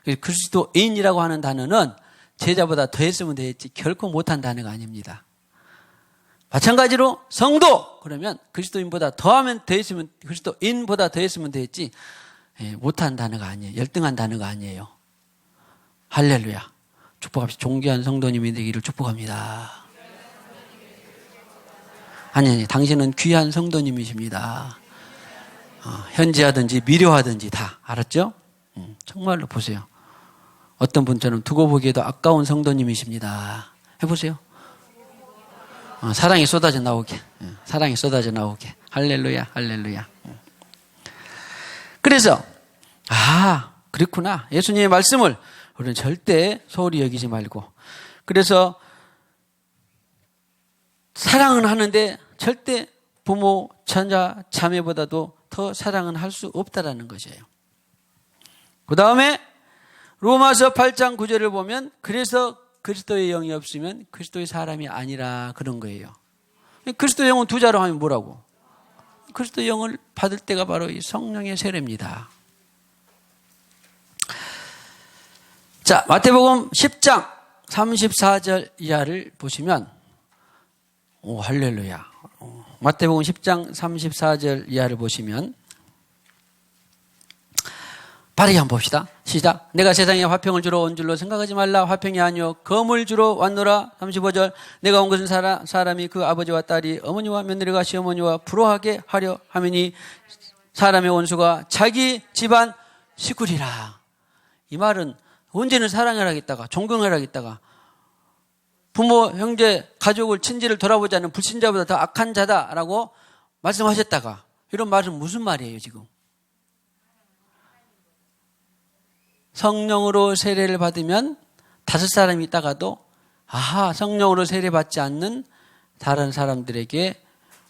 그리스도인이라고 하는 단어는 제자보다 더 했으면 되겠지 결코 못한 단어가 아닙니다. 마찬가지로 성도 그러면 그리스도인보다 더하면 더 했으면 그리스도인보다 더 했으면 되겠지 못한 단어가 아니에요. 열등한 단어가 아니에요. 할렐루야. 축복합시다. 존귀한 성도님이 되기를 축복합니다. 아니 당신은 귀한 성도님이십니다. 현지하든지 미료하든지 다 알았죠? 정말로 보세요. 어떤 분처럼 두고 보기에도 아까운 성도님이십니다. 해보세요. 사랑이 쏟아져 나오게. 사랑이 쏟아져 나오게. 할렐루야, 할렐루야. 그래서 그렇구나. 예수님의 말씀을 우리는 절대 소홀히 여기지 말고, 그래서 사랑은 하는데 절대 부모, 자녀, 자매보다도 더 사랑은 할 수 없다라는 것이에요. 그 다음에 로마서 8장 9절을 보면 그래서 그리스도의 영이 없으면 그리스도의 사람이 아니라 그런 거예요. 그리스도의 영은 두 자로 하면 뭐라고? 그리스도의 영을 받을 때가 바로 이 성령의 세례입니다. 자, 마태복음 10장 34절 이하를 보시면, 할렐루야. 마태복음 10장 34절 이하를 보시면, 빠르게 한번 봅시다. 시작. 내가 세상에 화평을 주러 온 줄로 생각하지 말라. 화평이 아니요 검을 주러 왔노라. 35절. 내가 온 것은 사람이 그 아버지와 딸이 어머니와 며느리가 시어머니와 불화하게 하려 하매니 사람의 원수가 자기 집안 식구리라. 이 말은 언제는 사랑을 하겠다가 존경을 하겠다가 부모, 형제, 가족을, 친지를 돌아보지 않는 불신자보다 더 악한 자다라고 말씀하셨다가, 이런 말은 무슨 말이에요 지금? 성령으로 세례를 받으면 5사람이 있다가도 성령으로 세례받지 않는 다른 사람들에게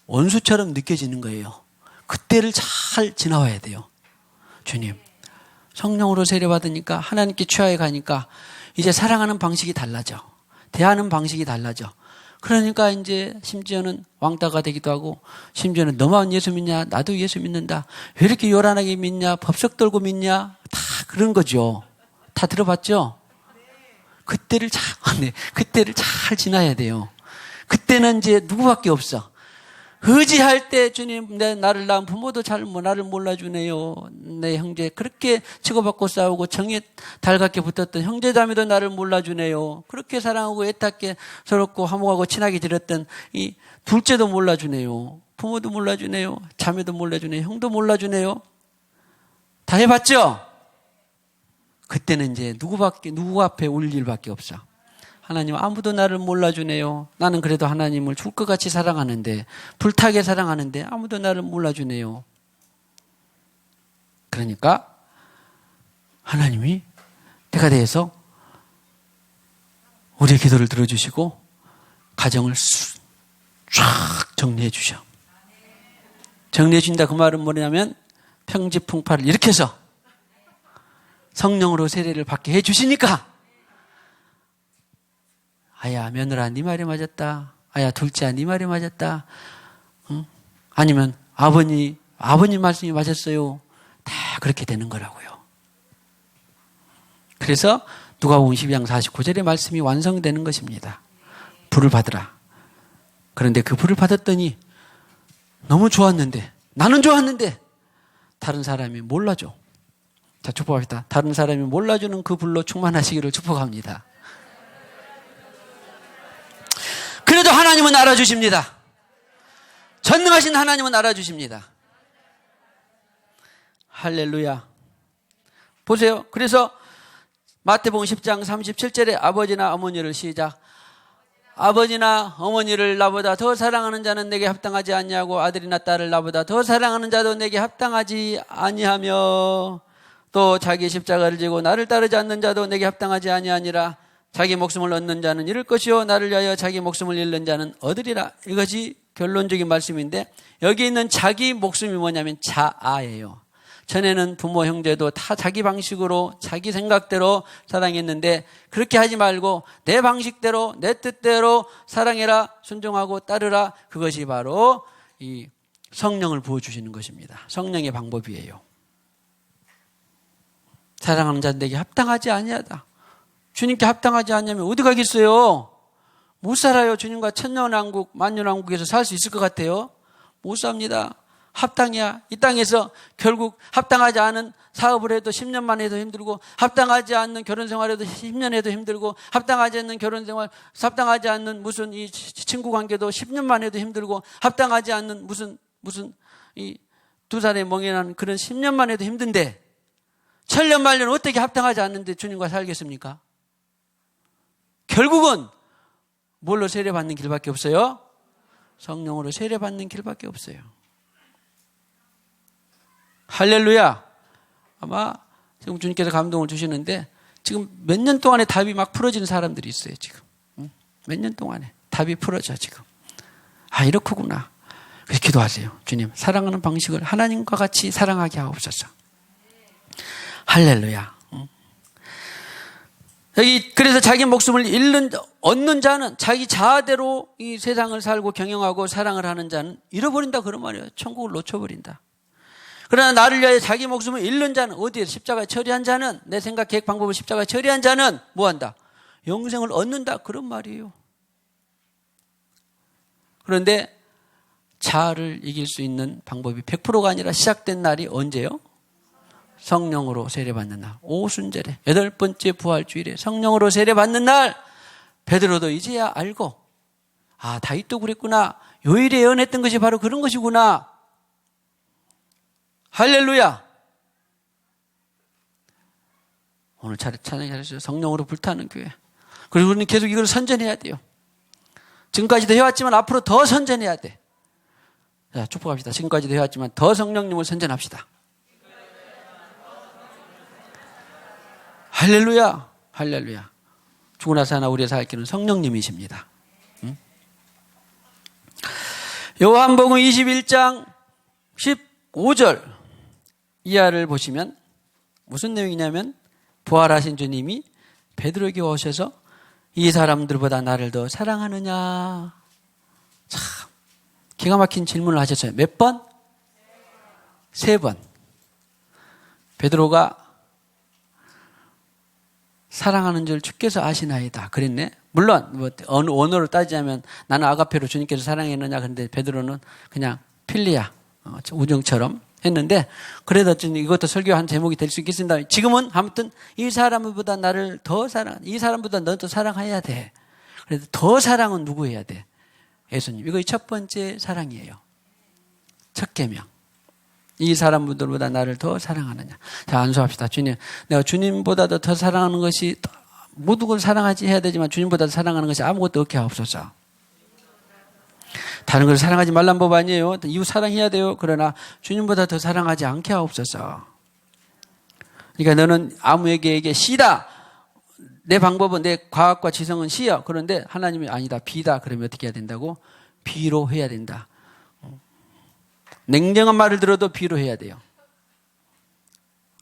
원수처럼 느껴지는 거예요. 그때를 잘 지나와야 돼요. 주님, 성령으로 세례받으니까 하나님께 취하에 가니까 이제 사랑하는 방식이 달라져. 대하는 방식이 달라져. 그러니까 이제 심지어는 왕따가 되기도 하고, 심지어는 너만 예수 믿냐? 나도 예수 믿는다. 왜 이렇게 요란하게 믿냐? 법석 떨고 믿냐? 다 그런 거죠. 다 들어봤죠? 그때를 잘 지나야 돼요. 그때는 이제 누구밖에 없어. 의지할 때 주님, 나를 낳은 부모도 나를 몰라주네요. 내 형제 그렇게 치고받고 싸우고 정에 달갑게 붙었던 형제자매도 나를 몰라주네요. 그렇게 사랑하고 애타게 서럽고 화목하고 친하게 지냈던 이 둘째도 몰라주네요. 부모도 몰라주네요. 자매도 몰라주네요. 형도 몰라주네요. 다 해봤죠? 그때는 이제 누구 앞에 올 일밖에 없어. 하나님, 아무도 나를 몰라주네요. 나는 그래도 하나님을 죽을 것 같이 사랑하는데, 불타게 사랑하는데 아무도 나를 몰라주네요. 그러니까 하나님이 때가 돼서 우리의 기도를 들어주시고 가정을 쫙 정리해 주셔. 정리해 준다 그 말은 뭐냐면 평지풍파를 일으켜서 성령으로 세례를 받게 해 주시니까, 아야 며느라 네 말이 맞았다. 아야 둘째야 네 말이 맞았다. 응? 아니면 아버님 말씀이 맞았어요. 다 그렇게 되는 거라고요. 그래서 누가복음 12장 49절의 말씀이 완성되는 것입니다. 불을 받으라. 그런데 그 불을 받았더니 너무 좋았는데, 나는 좋았는데 다른 사람이 몰라줘. 자, 축복합시다. 다른 사람이 몰라주는 그 불로 충만하시기를 축복합니다. 그래도 하나님은 알아주십니다. 전능하신 하나님은 알아주십니다. 할렐루야. 보세요. 그래서 마태복음 10장 37절에 아버지나 어머니를 시작. 아버지나 어머니를 나보다 더 사랑하는 자는 내게 합당하지 아니하고 아들이나 딸을 나보다 더 사랑하는 자도 내게 합당하지 아니하며 또 자기 십자가를 지고 나를 따르지 않는 자도 내게 합당하지 아니하니라. 자기 목숨을 얻는 자는 잃을 것이요 나를 위하여 자기 목숨을 잃는 자는 얻으리라. 이것이 결론적인 말씀인데, 여기 있는 자기 목숨이 뭐냐면 자아예요. 전에는 부모 형제도 다 자기 방식으로 자기 생각대로 사랑했는데, 그렇게 하지 말고 내 방식대로 내 뜻대로 사랑해라, 순종하고 따르라. 그것이 바로 이 성령을 부어주시는 것입니다. 성령의 방법이에요. 사랑하는 자는 내게 합당하지 아니하다. 주님께 합당하지 않냐면 어디 가겠어요? 못 살아요. 주님과 천년왕국 만년왕국에서 살 수 있을 것 같아요? 못 삽니다. 합당이야. 이 땅에서 결국 합당하지 않은 사업을 해도 10년만 해도 힘들고, 합당하지 않는 결혼생활 해도 10년 해도 힘들고, 합당하지 않는 결혼생활, 합당하지 않는 무슨 이 친구 관계도 10년만 해도 힘들고, 합당하지 않는 무슨 이 두 살에 멍해나는 그런 10년만 해도 힘든데, 천년만년 어떻게 합당하지 않는데 주님과 살겠습니까? 결국은 뭘로 세례받는 길밖에 없어요? 성령으로 세례받는 길밖에 없어요. 할렐루야. 아마 지금 주님께서 감동을 주시는데 지금 몇 년 동안에 답이 막 풀어지는 사람들이 있어요. 지금 몇 년 동안에 답이 풀어져. 지금 이렇구나. 그래서 기도하세요. 주님, 사랑하는 방식을 하나님과 같이 사랑하게 하옵소서. 할렐루야. 여기 그래서 자기 목숨을 얻는 자는, 자기 자아대로 이 세상을 살고 경영하고 사랑을 하는 자는 잃어버린다, 그런 말이에요. 천국을 놓쳐버린다. 그러나 나를 위하여 자기 목숨을 잃는 자는, 어디에서 십자가에 처리한 자는, 내 생각, 계획, 방법을 십자가에 처리한 자는 뭐한다? 영생을 얻는다, 그런 말이에요. 그런데 자아를 이길 수 있는 방법이 100%가 아니라 시작된 날이 언제요? 성령으로 세례받는 날, 오순절에 8번째 부활주일에 성령으로 세례받는 날, 베드로도 이제야 알고, 다윗도 그랬구나, 요일에 예언했던 것이 바로 그런 것이구나. 할렐루야. 오늘 찬양이 잘했어요. 성령으로 불타는 교회. 그리고 우리는 계속 이걸 선전해야 돼요. 지금까지도 해왔지만 앞으로 더 선전해야 돼. 자, 축복합시다. 지금까지도 해왔지만 더 성령님을 선전합시다. 할렐루야. 할렐루야. 죽고 나서 하나 우리의 살 길은 성령님이십니다. 요한복음 21장 15절 이하를 보시면 무슨 내용이냐면, 부활하신 주님이 베드로에게 오셔서 이 사람들보다 나를 더 사랑하느냐. 참 기가 막힌 질문을 하셨어요. 몇 번? 3번. 베드로가 사랑하는 줄 주께서 아시나이다 그랬네. 물론 어느 언어로 따지자면 나는 아가페로 주님께서 사랑했느냐, 그런데 베드로는 그냥 필리아, 우정처럼 했는데, 그래도 이것도 설교한 제목이 될 수 있겠습니다. 지금은 아무튼 이 사람보다 나를 더 이 사람보다 너도 사랑해야 돼. 그래도 더 사랑은 누구 해야 돼? 예수님. 이거 첫 번째 사랑이에요. 첫 계명. 이 사람들보다 나를 더 사랑하느냐. 자, 안수합시다. 주님, 내가 주님보다도 더 사랑하는 것이, 모든 걸 사랑하지 해야 되지만 주님보다 더 사랑하는 것이 아무것도 없게 하옵소서. 다른 걸 사랑하지 말란 법 아니에요. 이웃 사랑해야 돼요. 그러나 주님보다 더 사랑하지 않게 하옵소서. 그러니까 너는 아무에게 C다. 내 방법은, 내 과학과 지성은 C야. 그런데 하나님이 아니다, B다. 그러면 어떻게 해야 된다고? B로 해야 된다. 냉정한 말을 들어도 B로 해야 돼요.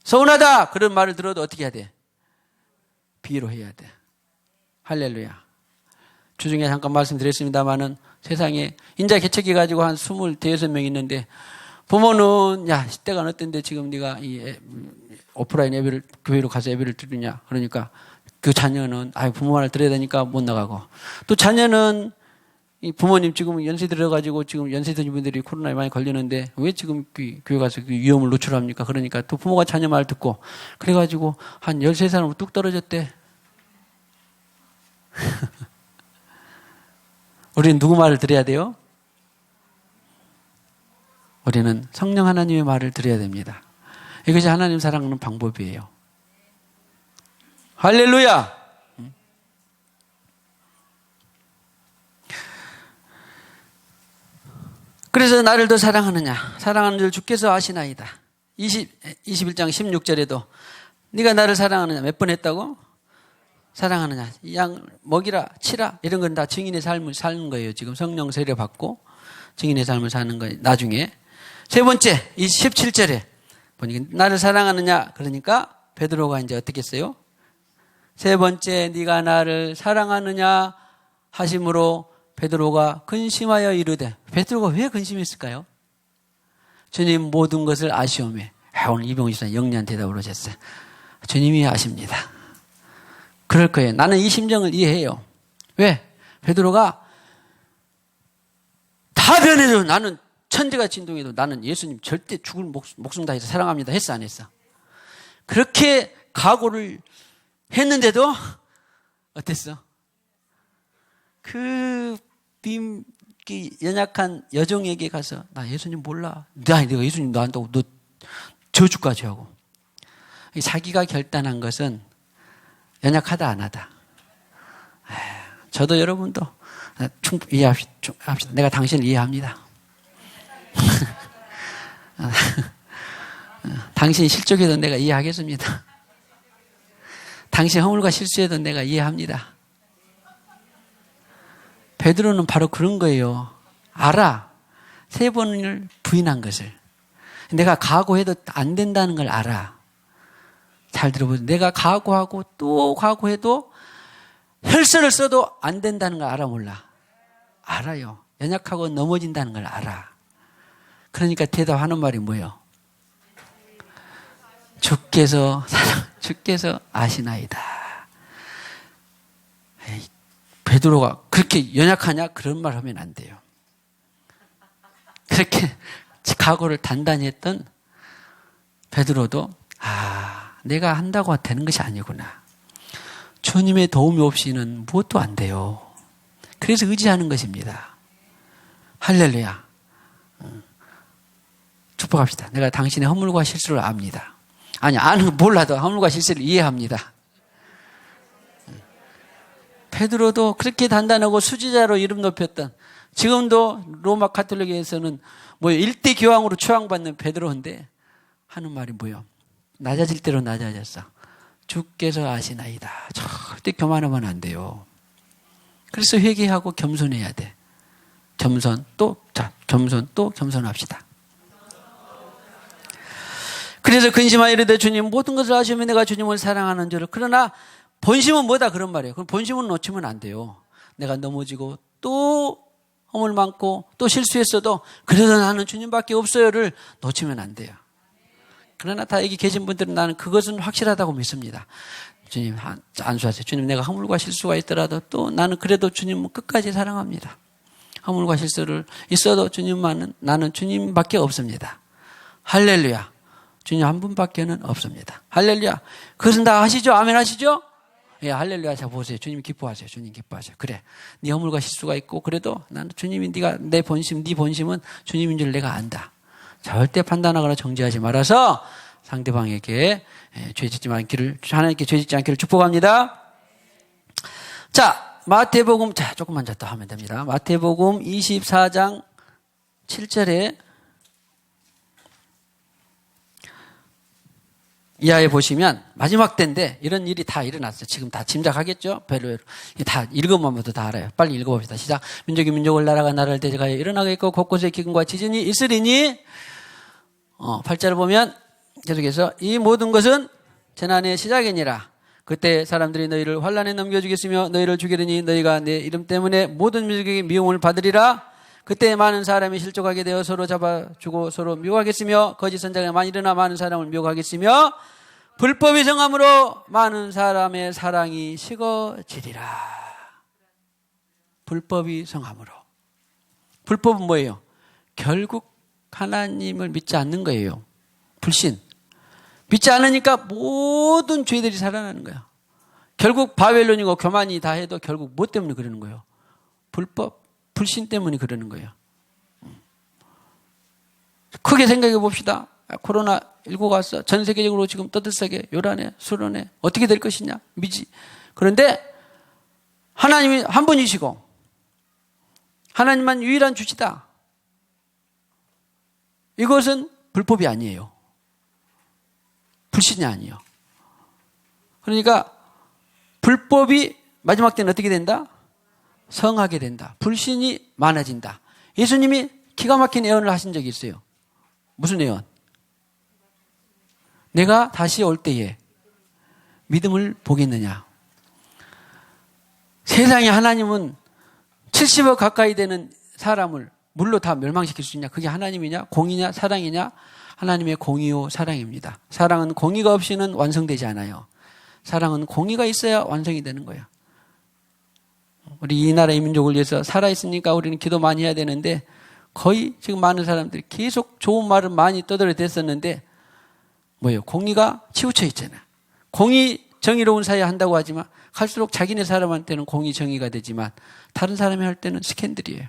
서운하다. 그런 말을 들어도 어떻게 해야 돼? B로 해야 돼. 할렐루야. 주중에 잠깐 말씀드렸습니다마는 세상에 인자 개척해 가지고 한 25명 있는데, 부모는 야, 시대가 어떤데 지금 네가 이 오프라인 예배를, 교회로 가서 예배를 드리냐. 그러니까 그 자녀는 부모 말을 들어야 되니까 못 나가고, 또 자녀는 이 부모님 지금 연세 들어가지고 지금 연세 드신 분들이 코로나에 많이 걸리는데 왜 지금 교회 가서 그 위험을 노출합니까? 그러니까 또 부모가 자녀 말 듣고, 그래가지고 한 13살로 뚝 떨어졌대. 우리는 누구 말을 들어야 돼요? 우리는 성령 하나님의 말을 들어야 됩니다. 이것이 하나님 사랑하는 방법이에요. 할렐루야! 그래서 나를 더 사랑하느냐. 사랑하는 줄 주께서 아시나이다. 21장 16절에도 네가 나를 사랑하느냐. 몇 번 했다고? 사랑하느냐. 양 먹이라, 치라. 이런 건 다 증인의 삶을 사는 거예요. 지금 성령 세례 받고 증인의 삶을 사는 거예요. 나중에. 세 번째, 17절에 보니까 나를 사랑하느냐. 그러니까 베드로가 이제 어떻게 했어요? 세 번째, 네가 나를 사랑하느냐 하심으로 베드로가 근심하여 이르되. 베드로가 왜 근심했을까요? 주님 모든 것을 아시오매. 오늘 이병훈 집사님 영리한 대답을 하셨어요. 주님이 아십니다. 그럴 거예요. 나는 이 심정을 이해해요. 왜? 베드로가 다 변해도, 나는 천지가 진동해도 나는 예수님 절대 죽을 목숨 다해서 사랑합니다. 했어, 안 했어? 그렇게 각오를 했는데도 어땠어? 그 연약한 여종에게 가서 나 예수님 몰라. 내가 예수님 너 안다고 너 저주까지 하고. 자기가 결단한 것은 연약하다 안 하다. 저도 여러분도 충분히 이해합시다. 내가 당신을 이해합니다. 당신이 실족해도 내가 이해하겠습니다. 당신 허물과 실수해도 내가 이해합니다. 베드로는 바로 그런 거예요. 알아. 3번을 부인한 것을. 내가 각오해도 안 된다는 걸 알아. 잘 들어보세요. 내가 각오하고 또 각오해도 혈서를 써도 안 된다는 걸 알아 몰라? 알아요. 연약하고 넘어진다는 걸 알아. 그러니까 대답하는 말이 뭐예요? 주께서 아시나이다. 에이, 베드로가 그렇게 연약하냐? 그런 말 하면 안 돼요. 그렇게 각오를 단단히 했던 베드로도 내가 한다고 되는 것이 아니구나. 주님의 도움이 없이는 무엇도 안 돼요. 그래서 의지하는 것입니다. 할렐루야. 축복합시다. 내가 당신의 허물과 실수를 압니다. 아니, 몰라도 허물과 실수를 이해합니다. 베드로도 그렇게 단단하고 수지자로 이름 높였던, 지금도 로마 가톨릭에서는 일대 교황으로 추앙받는 베드로인데 하는 말이 뭐예요? 낮아질 대로 낮아졌어. 주께서 아시나이다. 절대 교만하면 안 돼요. 그래서 회개하고 겸손해야 돼. 겸손 또 겸손합시다. 그래서 근심하여 이르되 주님 모든 것을 아시면 내가 주님을 사랑하는 줄을. 그러나 본심은 뭐다 그런 말이에요. 그럼 본심은 놓치면 안 돼요. 내가 넘어지고 또 허물 많고 또 실수했어도 그래도 나는 주님밖에 없어요를 놓치면 안 돼요. 그러나 다 여기 계신 분들은 나는 그것은 확실하다고 믿습니다. 주님 안수하세요. 주님 내가 허물과 실수가 있더라도 또 나는 그래도 주님은 끝까지 사랑합니다. 허물과 실수를 있어도 나는 주님밖에 없습니다. 할렐루야. 주님 한 분밖에는 없습니다. 할렐루야. 그것은 다 하시죠? 아멘 하시죠? 예, 할렐루야. 자, 보세요. 주님 기뻐하세요. 주님 기뻐하세요. 그래. 네 허물과 실수가 있고 그래도 나는 주님이 네 본심은 주님인 줄 내가 안다. 절대 판단하거나 정죄하지 말아서 상대방에게 하나님께 죄 짓지 않기를 축복합니다. 자, 마태복음, 조금만 더 하면 됩니다. 마태복음 24장 7절에 이하에 보시면 마지막 때인데 이런 일이 다 일어났어요. 지금 다 짐작하겠죠? 별로 다 읽으면 모두 다 알아요. 빨리 읽어봅시다. 시작. 민족이 민족을 나라가 나라를 대적하여 일어나겠고 곳곳에 기근과 지진이 있으리니 8절을 보면 계속해서 이 모든 것은 재난의 시작이니라. 그때 사람들이 너희를 환난에 넘겨주겠으며 너희를 죽이려니 너희가 내 이름 때문에 모든 민족에게 미움을 받으리라. 그때 많은 사람이 실족하게 되어 서로 잡아주고 서로 미워하겠으며 거짓 선자가 많이 일어나 많은 사람을 미워하겠으며 불법이 성함으로 많은 사람의 사랑이 식어지리라. 불법이 성함으로. 불법은 뭐예요? 결국 하나님을 믿지 않는 거예요. 불신. 믿지 않으니까 모든 죄들이 살아나는 거야. 결국 바벨론이고 교만이 다 해도 결국 뭐 때문에 그러는 거예요? 불법. 불신 때문에 그러는 거예요. 크게 생각해 봅시다. 코로나19가 왔어. 전 세계적으로 지금 떠들썩해. 요란해. 수련해. 어떻게 될 것이냐. 미지. 그런데 하나님이 한 분이시고 하나님만 유일한 주시다. 이것은 불법이 아니에요. 불신이 아니에요. 그러니까 불법이 마지막 때는 어떻게 된다? 성하게 된다. 불신이 많아진다. 예수님이 기가 막힌 예언을 하신 적이 있어요. 무슨 예언? 내가 다시 올 때에 믿음을 보겠느냐. 세상에 하나님은 70억 가까이 되는 사람을 물로 다 멸망시킬 수 있냐? 그게 하나님이냐? 공이냐? 사랑이냐? 하나님의 공의요 사랑입니다. 사랑은 공의가 없이는 완성되지 않아요. 사랑은 공의가 있어야 완성이 되는 거예요. 우리 이 나라 이 민족을 위해서 살아있으니까 우리는 기도 많이 해야 되는데 거의 지금 많은 사람들이 계속 좋은 말을 많이 떠들어댔었는데 뭐예요? 공의가 치우쳐 있잖아요. 공의 정의로운 사회 한다고 하지만 갈수록 자기네 사람한테는 공의 정의가 되지만 다른 사람이 할 때는 스캔들이에요.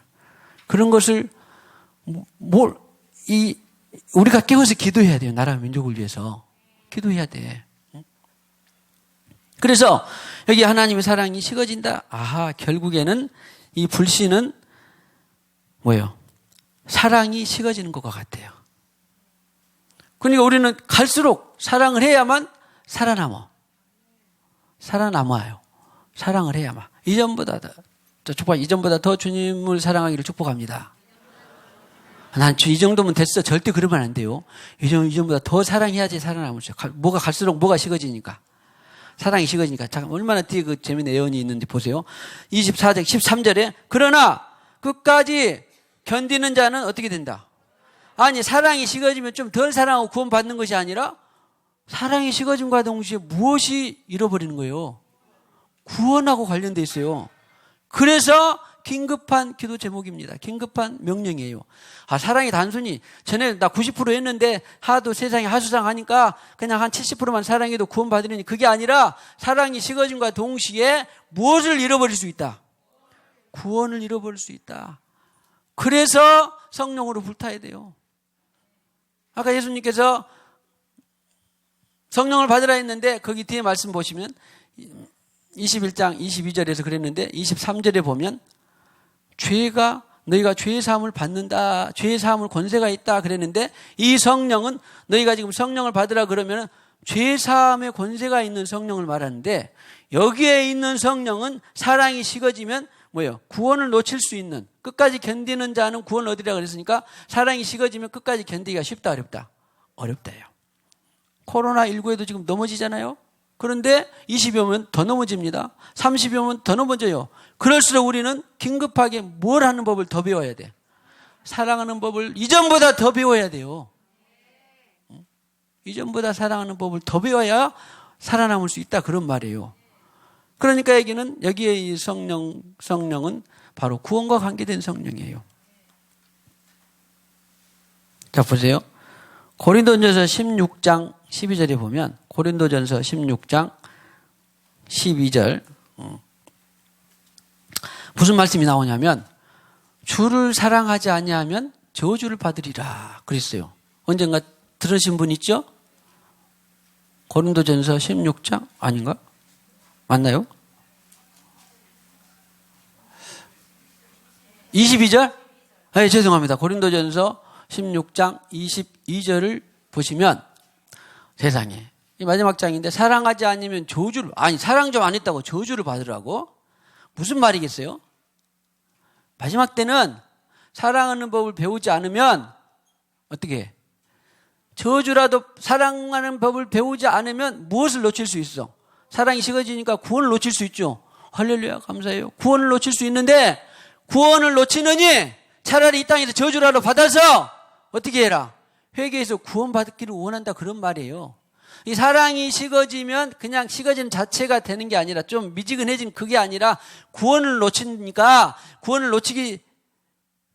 그런 것을 우리가 깨워서 기도해야 돼요. 나라 민족을 위해서 기도해야 돼. 그래서 여기 하나님의 사랑이 식어진다. 결국에는 이 불신은 뭐예요? 사랑이 식어지는 것과 같아요. 그러니까 우리는 갈수록 사랑을 해야만 살아남아요. 사랑을 해야만. 이전보다 더 주님을 사랑하기를 축복합니다. 난 이 정도면 됐어. 절대 그러면 안 돼요. 이전보다 더 사랑해야지 살아남을 수 있어요. 뭐가 갈수록 뭐가 식어지니까. 사랑이 식어지니까. 잠깐, 얼마나 뒤에 그 재미있는 예언이 있는지 보세요. 24절, 13절에 그러나 끝까지 견디는 자는 어떻게 된다? 아니, 사랑이 식어지면 좀 덜 사랑하고 구원받는 것이 아니라 사랑이 식어짐과 동시에 무엇이 잃어버리는 거예요? 구원하고 관련돼 있어요. 그래서 긴급한 기도 제목입니다. 긴급한 명령이에요. 사랑이 단순히 전에 나 90% 했는데 하도 세상이 하수상하니까 그냥 한 70%만 사랑해도 구원받으려니 그게 아니라 사랑이 식어짐과 동시에 무엇을 잃어버릴 수 있다? 구원을 잃어버릴 수 있다. 그래서 성령으로 불타야 돼요. 아까 예수님께서 성령을 받으라 했는데 거기 뒤에 말씀 보시면 21장 22절에서 그랬는데 23절에 보면 너희가 죄의 사함을 받는다. 죄의 사함을 권세가 있다 그랬는데 이 성령은 너희가 지금 성령을 받으라 그러면 죄의 사함의 권세가 있는 성령을 말하는데 여기에 있는 성령은 사랑이 식어지면 뭐예요? 구원을 놓칠 수 있는 끝까지 견디는 자는 구원을 얻으리라 그랬으니까 사랑이 식어지면 끝까지 견디기가 쉽다 어렵다? 어렵다요. 코로나19에도 지금 넘어지잖아요. 그런데 20여 면 더 넘어집니다. 30여 면 더 넘어져요. 그럴수록 우리는 긴급하게 뭘 하는 법을 더 배워야 돼. 사랑하는 법을 이전보다 더 배워야 돼요. 이전보다 사랑하는 법을 더 배워야 살아남을 수 있다 그런 말이에요. 그러니까 여기에 이 성령은 바로 구원과 관계된 성령이에요. 자, 보세요. 고린도전서 16장 12절에 보면 고린도전서 16장 12절 무슨 말씀이 나오냐면 주를 사랑하지 아니하면 저주를 받으리라 그랬어요. 언젠가 들으신 분 있죠? 고린도전서 16장 아닌가? 맞나요? 22절? 네, 죄송합니다. 고린도전서 16장 22절을 보시면 세상에 이 마지막 장인데 사랑하지 않으면 사랑 좀 안 했다고 저주를 받으라고? 무슨 말이겠어요? 마지막 때는 사랑하는 법을 배우지 않으면 어떻게 해? 저주라도 사랑하는 법을 배우지 않으면 무엇을 놓칠 수 있어? 사랑이 식어지니까 구원을 놓칠 수 있죠. 할렐루야 감사해요. 구원을 놓칠 수 있는데 구원을 놓치느니 차라리 이 땅에서 저주라도 받아서 어떻게 해라? 회개해서 구원받기를 원한다 그런 말이에요. 이 사랑이 식어지면 그냥 식어진 자체가 되는 게 아니라 좀 미지근해진 그게 아니라 구원을 놓치니까 구원을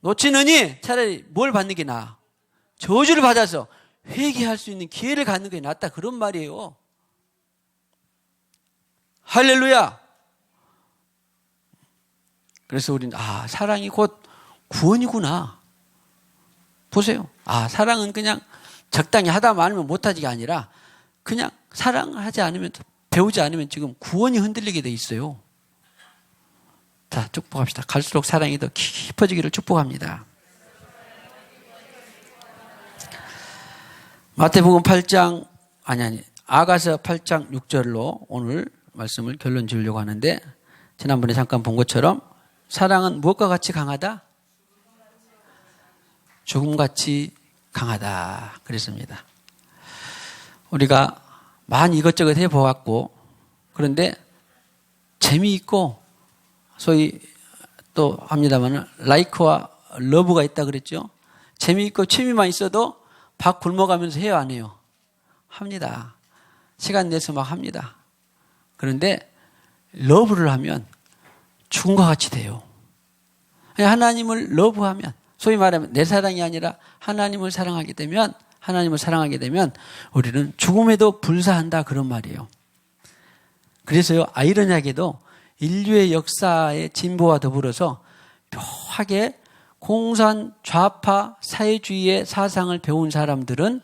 놓치느니 차라리 뭘 받는 게 나아? 저주를 받아서 회개할 수 있는 기회를 갖는 게 낫다 그런 말이에요. 할렐루야. 그래서 우리는 사랑이 곧 구원이구나. 보세요. 사랑은 그냥 적당히 하다 말면 못하지가 아니라 그냥 사랑하지 않으면 배우지 않으면 지금 구원이 흔들리게 돼 있어요. 자, 축복합시다. 갈수록 사랑이 더 깊어지기를 축복합니다. 마태복음 8장 아가서 8장 6절로 오늘 말씀을 결론 지으려고 하는데 지난번에 잠깐 본 것처럼 사랑은 무엇과 같이 강하다? 죽음같이 강하다 그랬습니다. 우리가 많이 이것저것 해보았고 그런데 재미있고 소위 또 합니다만 라이크와 러브가 있다 그랬죠. 재미있고 취미만 있어도 밥 굶어가면서 해요 안 해요? 합니다. 시간 내서 막 합니다. 그런데 러브를 하면 죽음과 같이 돼요. 하나님을 러브하면 소위 말하면 내 사랑이 아니라 하나님을 사랑하게 되면 우리는 죽음에도 불사한다 그런 말이에요. 그래서요 아이러니하게도 인류의 역사의 진보와 더불어서 묘하게 공산 좌파 사회주의의 사상을 배운 사람들은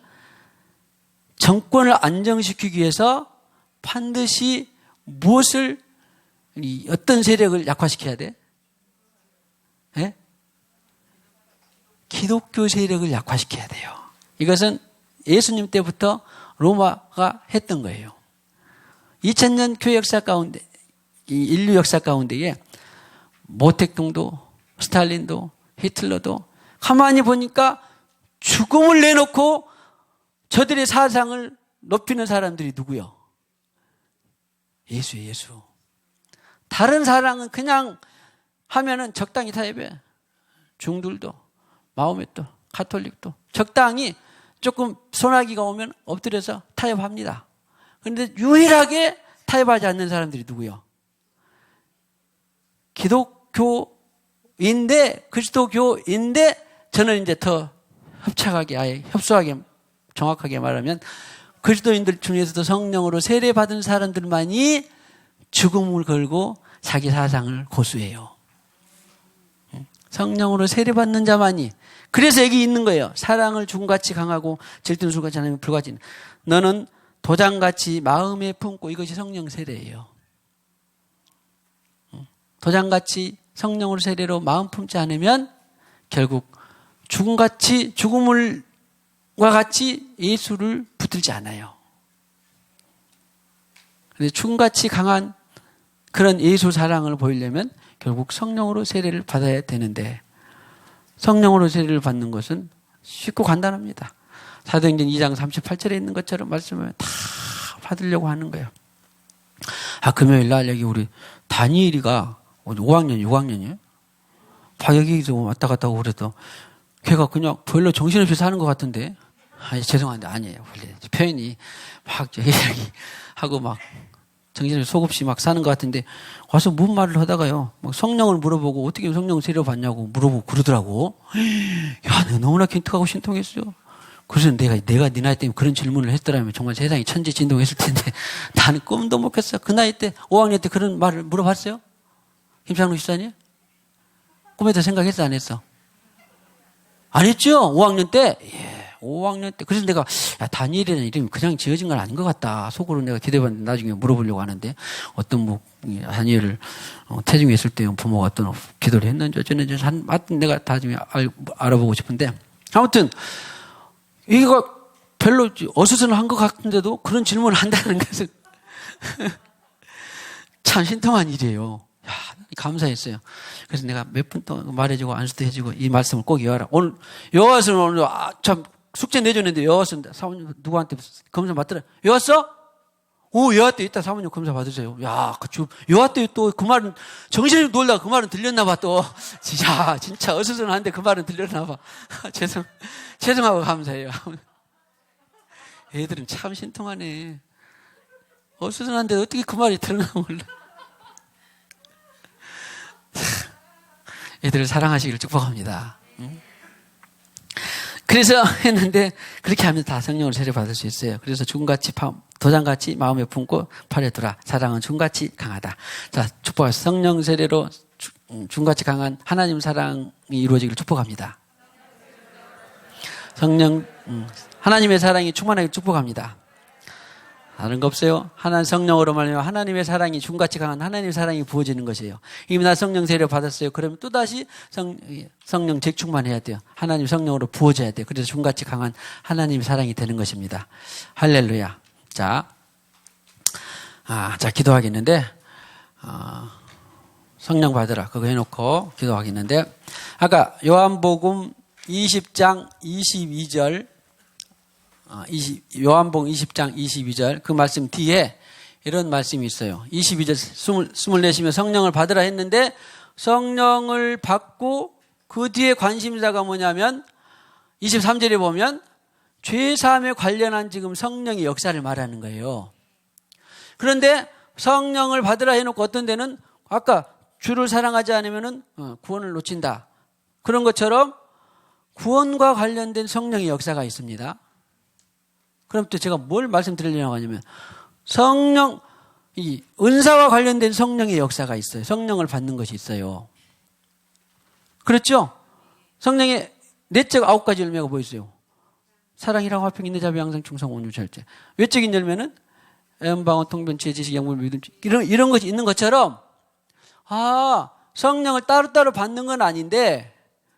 정권을 안정시키기 위해서 반드시 어떤 세력을 약화시켜야 돼? 기독교 세력을 약화시켜야 돼요. 이것은 예수님 때부터 로마가 했던 거예요. 2000년 교회 역사 가운데, 이 인류 역사 가운데에 모택동도 스탈린도 히틀러도 가만히 보니까 죽음을 내놓고 저들의 사상을 높이는 사람들이 누구요? 예수예요, 예수. 다른 사랑은 그냥 하면은 적당히 타협해. 중들도, 마호메도, 가톨릭도 적당히 조금 소나기가 오면 엎드려서 타협합니다. 그런데 유일하게 타협하지 않는 사람들이 누구요? 기독교인데, 그리스도교인데, 저는 이제 더 협착하게, 아예 협소하게, 정확하게 말하면, 그리스도인들 중에서도 성령으로 세례받은 사람들만이 죽음을 걸고 자기 사상을 고수해요. 성령으로 세례받는 자만이. 그래서 여기 있는 거예요. 사랑을 죽음같이 강하고 질투는 술같이 하나님을 불같이. 너는 도장같이 마음에 품고, 이것이 성령 세례예요. 도장같이 성령으로 세례로 마음 품지 않으면 결국 죽음과 같이 예수를 붙들지 않아요. 그런데 죽음같이 강한 그런 예수 사랑을 보이려면 결국 성령으로 세례를 받아야 되는데, 성령으로 세례를 받는 것은 쉽고 간단합니다. 사도행전 2장 38절에 있는 것처럼 말씀을 다 받으려고 하는 거예요. 금요일 날 여기 우리 다니엘이가 5학년, 6학년이에요? 여기서 왔다 갔다 하고 그래도 걔가 그냥 별로 정신없이 사는 것 같은데, 죄송한데 아니에요. 원래 표현이 막 하고 막 정신없이 속없이 막 사는 것 같은데, 와서 뭔 말을 하다가요, 막 성령을 물어보고 어떻게 성령 세례 받냐고 물어보고 그러더라고. 야, 내가 너무나 기특하고 신통했어요. 그래서 내가 네 나이 때문에 그런 질문을 했더라면 정말 세상이 천지진동했을 텐데, 나는 꿈도 못 꿨어. 그 나이 때 5학년 때 그런 말을 물어봤어요? 김창로 집사님? 꿈에도 생각했어, 안 했어? 안 했죠? 5학년 때? 예, 5학년 때. 그래서 내가, 다니엘이라는 이름이 그냥 지어진 건 아닌 것 같다. 속으로 내가 기대봤는데 나중에 물어보려고 하는데, 어떤 다니엘을 태중에 있을 때 부모가 어떤 기도를 했는지 어쩌는지, 하여튼 내가 나중에 알아보고 싶은데, 아무튼, 이거 별로 어수선한 것 같은데도 그런 질문을 한다는 것은 참 신통한 일이에요. 야, 감사했어요. 그래서 내가 몇 분 동안 말해주고 안수도 해주고 이 말씀을 꼭 외워라. 오늘 외웠으면 오늘 참 숙제 내줬는데 외웠습니다. 사모님 누구한테 검사 받더라. 외웠어? 오, 외웠대. 이따 사모님 검사 받으세요. 야, 외웠대. 또 그 말은 정신을 놀다가 그 말은 들렸나 봐. 또 진짜 어수선한데 그 말은 들렸나 봐. 죄송하고 감사해요. 애들은 참 신통하네. 어수선한데 어떻게 그 말이 들었나 몰라. 애들을 사랑하시기를 축복합니다. 그래서 했는데 그렇게 하면 다 성령을 세례 받을 수 있어요. 그래서 죽음같이 도장같이 마음에 품고 팔에 두라. 사랑은 죽음같이 강하다. 자, 축복하세요. 성령 세례로 죽음같이 강한 하나님 사랑이 이루어지기를 축복합니다. 하나님의 사랑이 충만하게 축복합니다. 다른 거 없어요. 하나님 성령으로 말하면 하나님의 사랑이 죽음같이 강한 하나님의 사랑이 부어지는 것이에요. 이미 나 성령 세례 받았어요. 그러면 또다시 성령 재충만해야 돼요. 하나님 성령으로 부어져야 돼요. 그래서 죽음같이 강한 하나님의 사랑이 되는 것입니다. 할렐루야. 자, 기도하겠는데, 성령 받으라. 그거 해놓고 기도하겠는데, 아까 요한복음 20장 22절, 요한복음 20장 22절 그 말씀 뒤에 이런 말씀이 있어요. 22절 숨을 내쉬며 성령을 받으라 했는데 성령을 받고 그 뒤에 관심사가 뭐냐면 23절에 보면 죄사함에 관련한 지금 성령의 역사를 말하는 거예요. 그런데 성령을 받으라 해놓고 어떤 데는 아까 주를 사랑하지 않으면 구원을 놓친다. 그런 것처럼 구원과 관련된 성령의 역사가 있습니다. 그럼 또 제가 뭘 말씀드리려고 하냐면 이 은사와 관련된 성령의 역사가 있어요. 성령을 받는 것이 있어요. 그렇죠? 성령의 내적 9가지 열매가 뭐 있어요? 사랑이랑 화평, 인내, 자비, 양성, 충성, 온유, 절제. 외적인 열매는 애언방언, 통변, 지혜, 지식, 양분, 믿음, 이런 것이 있는 것처럼 성령을 따로따로 받는 건 아닌데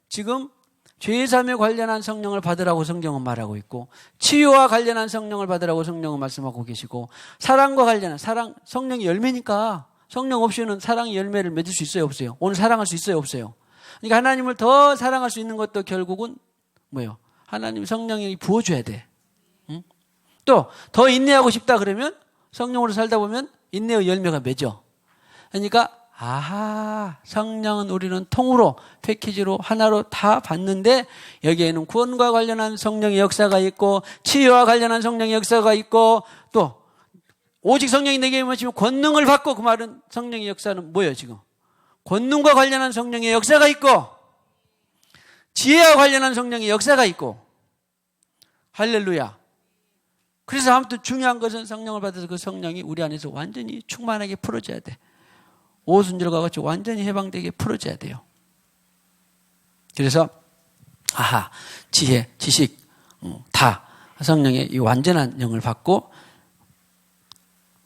지금 죄사함에 관련한 성령을 받으라고 성경은 말하고 있고, 치유와 관련한 성령을 받으라고 성령은 말씀하고 계시고, 사랑과 관련한 성령의 열매니까 성령 없이는 사랑의 열매를 맺을 수 있어요, 없어요? 오늘 사랑할 수 있어요, 없어요? 그러니까 하나님을 더 사랑할 수 있는 것도 결국은 뭐예요? 하나님 성령이 부어줘야 돼. 응? 또 더 인내하고 싶다 그러면 성령으로 살다 보면 인내의 열매가 맺어. 그러니까 성령은 우리는 통으로 패키지로 하나로 다 받는데, 여기에는 구원과 관련한 성령의 역사가 있고, 치유와 관련한 성령의 역사가 있고, 또 오직 성령이 내게 임하시면 권능을 받고, 그 말은 성령의 역사는 뭐예요 지금? 권능과 관련한 성령의 역사가 있고, 지혜와 관련한 성령의 역사가 있고. 할렐루야. 그래서 아무튼 중요한 것은 성령을 받아서 그 성령이 우리 안에서 완전히 충만하게 풀어져야 돼. 오순절과 같이 완전히 해방되게 풀어져야 돼요. 그래서 지혜, 지식 다 성령의 이 완전한 영을 받고,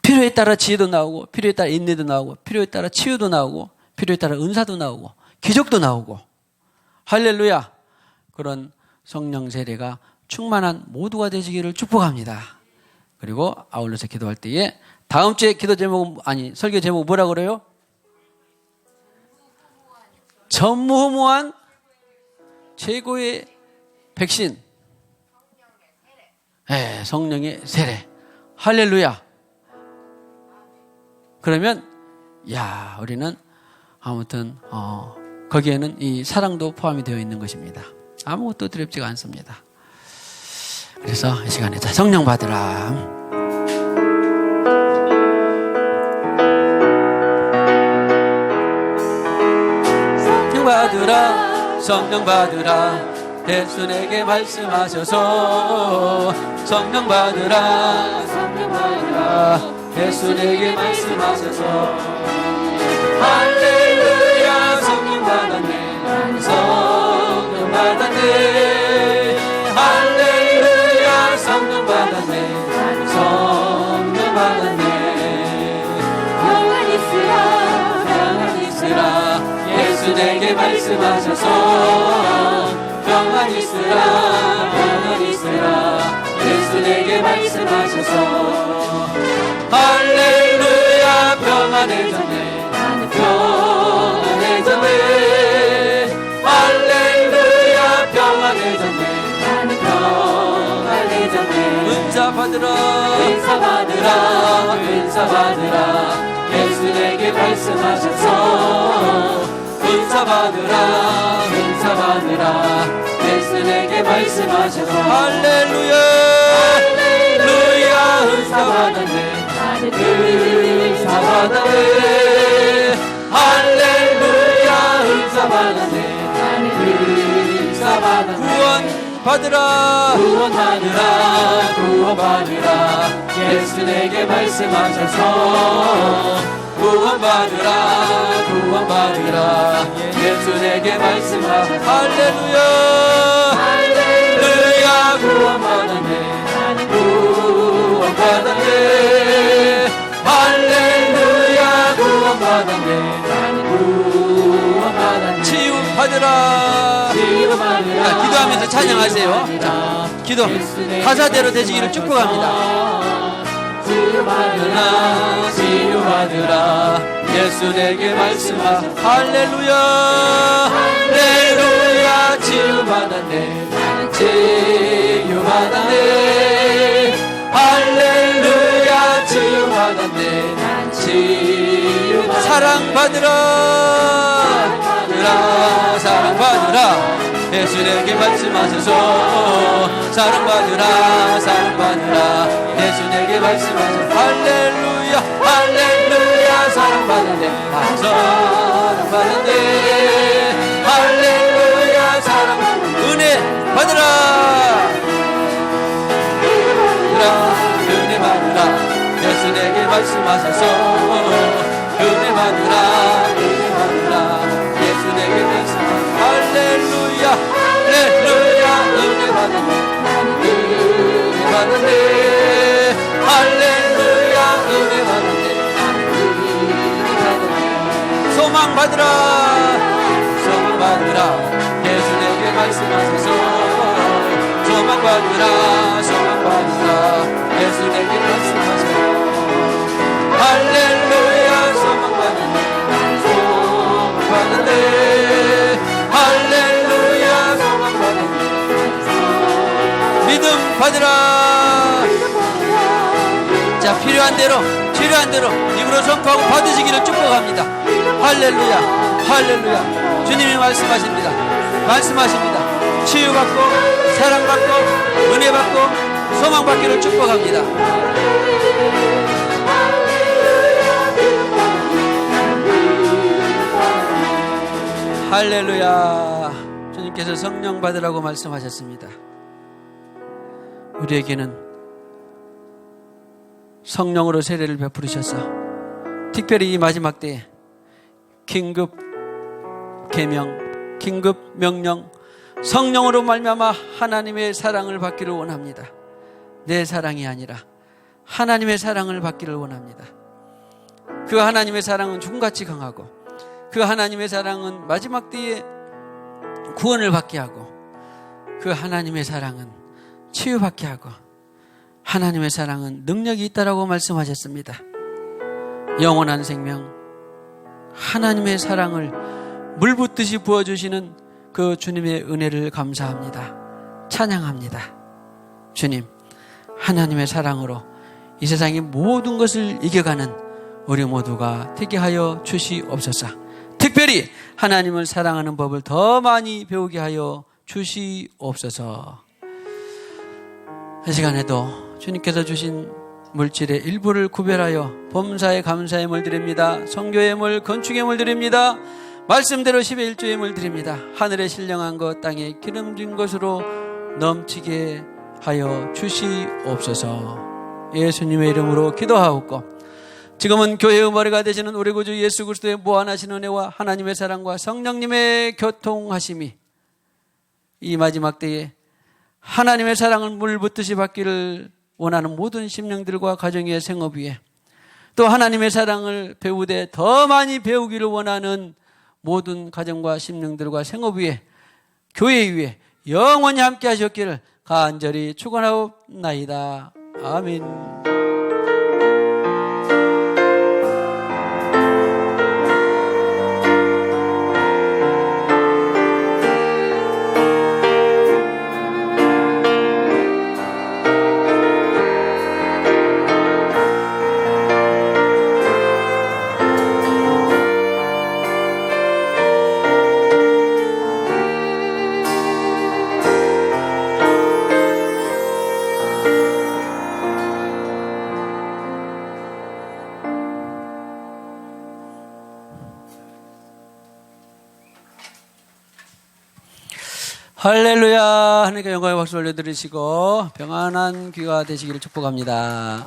필요에 따라 지혜도 나오고, 필요에 따라 인내도 나오고, 필요에 따라 치유도 나오고, 필요에 따라 은사도 나오고, 기적도 나오고. 할렐루야. 그런 성령 세례가 충만한 모두가 되시기를 축복합니다. 그리고 아울러서 기도할 때에 다음 주에 기도 제목은, 설교 제목은 뭐라 그래요? 전무후무한 최고의 백신. 네, 성령의 세례. 할렐루야. 그러면 우리는 아무튼 거기에는 이 사랑도 포함이 되어 있는 것입니다. 아무것도 두렵지가 않습니다. 그래서 이 시간에 성령 받으라. 받으라, 성령 받으라, 예수 내게 말씀하셔서. 성령 받으라, 성령 받으라, 예수 내게 말씀하셔서. 할렐루야. 성령 받았네, 성령 받았네. 할렐루야. 성령 받았네, 성령 받았네. 평안 있으라, 평안 있으라, 예수 내게 말씀하셔서. 평안 있으라, 평안 있으라, 예수 내게 말씀하셔서. 할렐루야. 평안해졌네, 나는 평안해졌네. 할렐루야. 평안해졌네, 나는 평안해졌네. 은사 받으라, 은사 받으라, 은사 받으라, 예수 내게 말씀하셔서. 은사 받으라, 은사 받으라, 예수 내게 말씀하셔서. 할렐루야. 할렐루야. 은사 받았네, 나는 은사 받았네. 할렐루야. 은사 받았네, 나는 은사 받았네. 구원 받으라, 구원 받으라, 구원 받으라, 예수 내게 말씀하셔서. 구원 받으라, 구원 받으라, 예수 내게 말씀하셔서. 할렐루야. 할렐루야. 구원 받았네, 구원 받았네. 할렐루야. 구원 받았네, 구원 받았네. 치유 받으라, 치유 받으라. 기도하면서 찬양하세요. 자, 기도 가사대로 되시기를 축복합니다. 치유받으라, 치유받으라, 예수 내게 말씀하셔. 할렐루야. 할렐루야. 치유받았네, 치유받았네. 할렐루야. 치유받았네, 치유받았네. 사랑받으라, 사랑받으라, 예수 내게 말씀하셔서. 사랑받으라, 사랑받으라, 예수 내게 말씀하셔서. 할렐루야. 할렐루야. 사랑받았네, 사랑받았네. 할렐루야. 사랑 은혜 받으라, 은혜 받으라, 예수 내게 말씀하셔서. 은혜 받으라, 은혜 받으라, 예수 내게 말씀하셔서. 할렐루야. 할렐루야. 은혜 받았네, 은혜 받았네. 할렐루야. 은혜 받았네, 은혜 받았네. 소망 받으라, 소망 받으라, 예수 내게 말씀하소서. 소망받으라 소망받으라 예수님께 말씀하세요. 할렐루야 소망받으라 소망받는데 할렐루야 소망받는데 믿음 받으라. 자, 필요한 대로 입으로 선포하고 받으시기를 축복합니다. 할렐루야 할렐루야. 주님이 말씀하십니다. 치유받고 사랑받고 은혜받고 소망받기를 축복합니다. 할렐루야. 주님께서 성령 받으라고 말씀하셨습니다. 우리에게는 성령으로 세례를 베푸르셔서 특별히 이 마지막 때에 긴급 계명, 긴급 명령, 성령으로 말미암아 하나님의 사랑을 받기를 원합니다. 내 사랑이 아니라 하나님의 사랑을 받기를 원합니다. 그 하나님의 사랑은 죽음같이 강하고 그 하나님의 사랑은 마지막 때에 구원을 받게 하고 그 하나님의 사랑은 치유받게 하고 하나님의 사랑은 능력이 있다라고 말씀하셨습니다. 영원한 생명, 하나님의 사랑을 물붓듯이 부어주시는 그 주님의 은혜를 감사합니다. 찬양합니다. 주님, 하나님의 사랑으로 이 세상의 모든 것을 이겨가는 우리 모두가 되게 하여 주시옵소서. 특별히 하나님을 사랑하는 법을 더 많이 배우게 하여 주시옵소서. 이 시간에도 주님께서 주신 물질의 일부를 구별하여 범사에 감사의 물 드립니다. 성교의 물, 건축의 물 드립니다. 말씀대로 10의 1조의 물 드립니다. 하늘에 신령한 것, 땅에 기름진 것으로 넘치게 하여 주시옵소서. 예수님의 이름으로 기도하옵고 지금은 교회의 머리가 되시는 우리 구주 예수 그리스도의 무한하신 은혜와 하나님의 사랑과 성령님의 교통하심이 이 마지막 때에 하나님의 사랑을 물붓듯이 받기를 원하는 모든 심령들과 가정의 생업 위에 또 하나님의 사랑을 배우되 더 많이 배우기를 원하는 모든 가정과 심령들과 생업 위에 교회 위에 영원히 함께 하셨기를 간절히 축원하옵나이다. 아멘. 할렐루야. 하나님께 영광의 박수 올려드리시고 평안한 귀가 되시기를 축복합니다.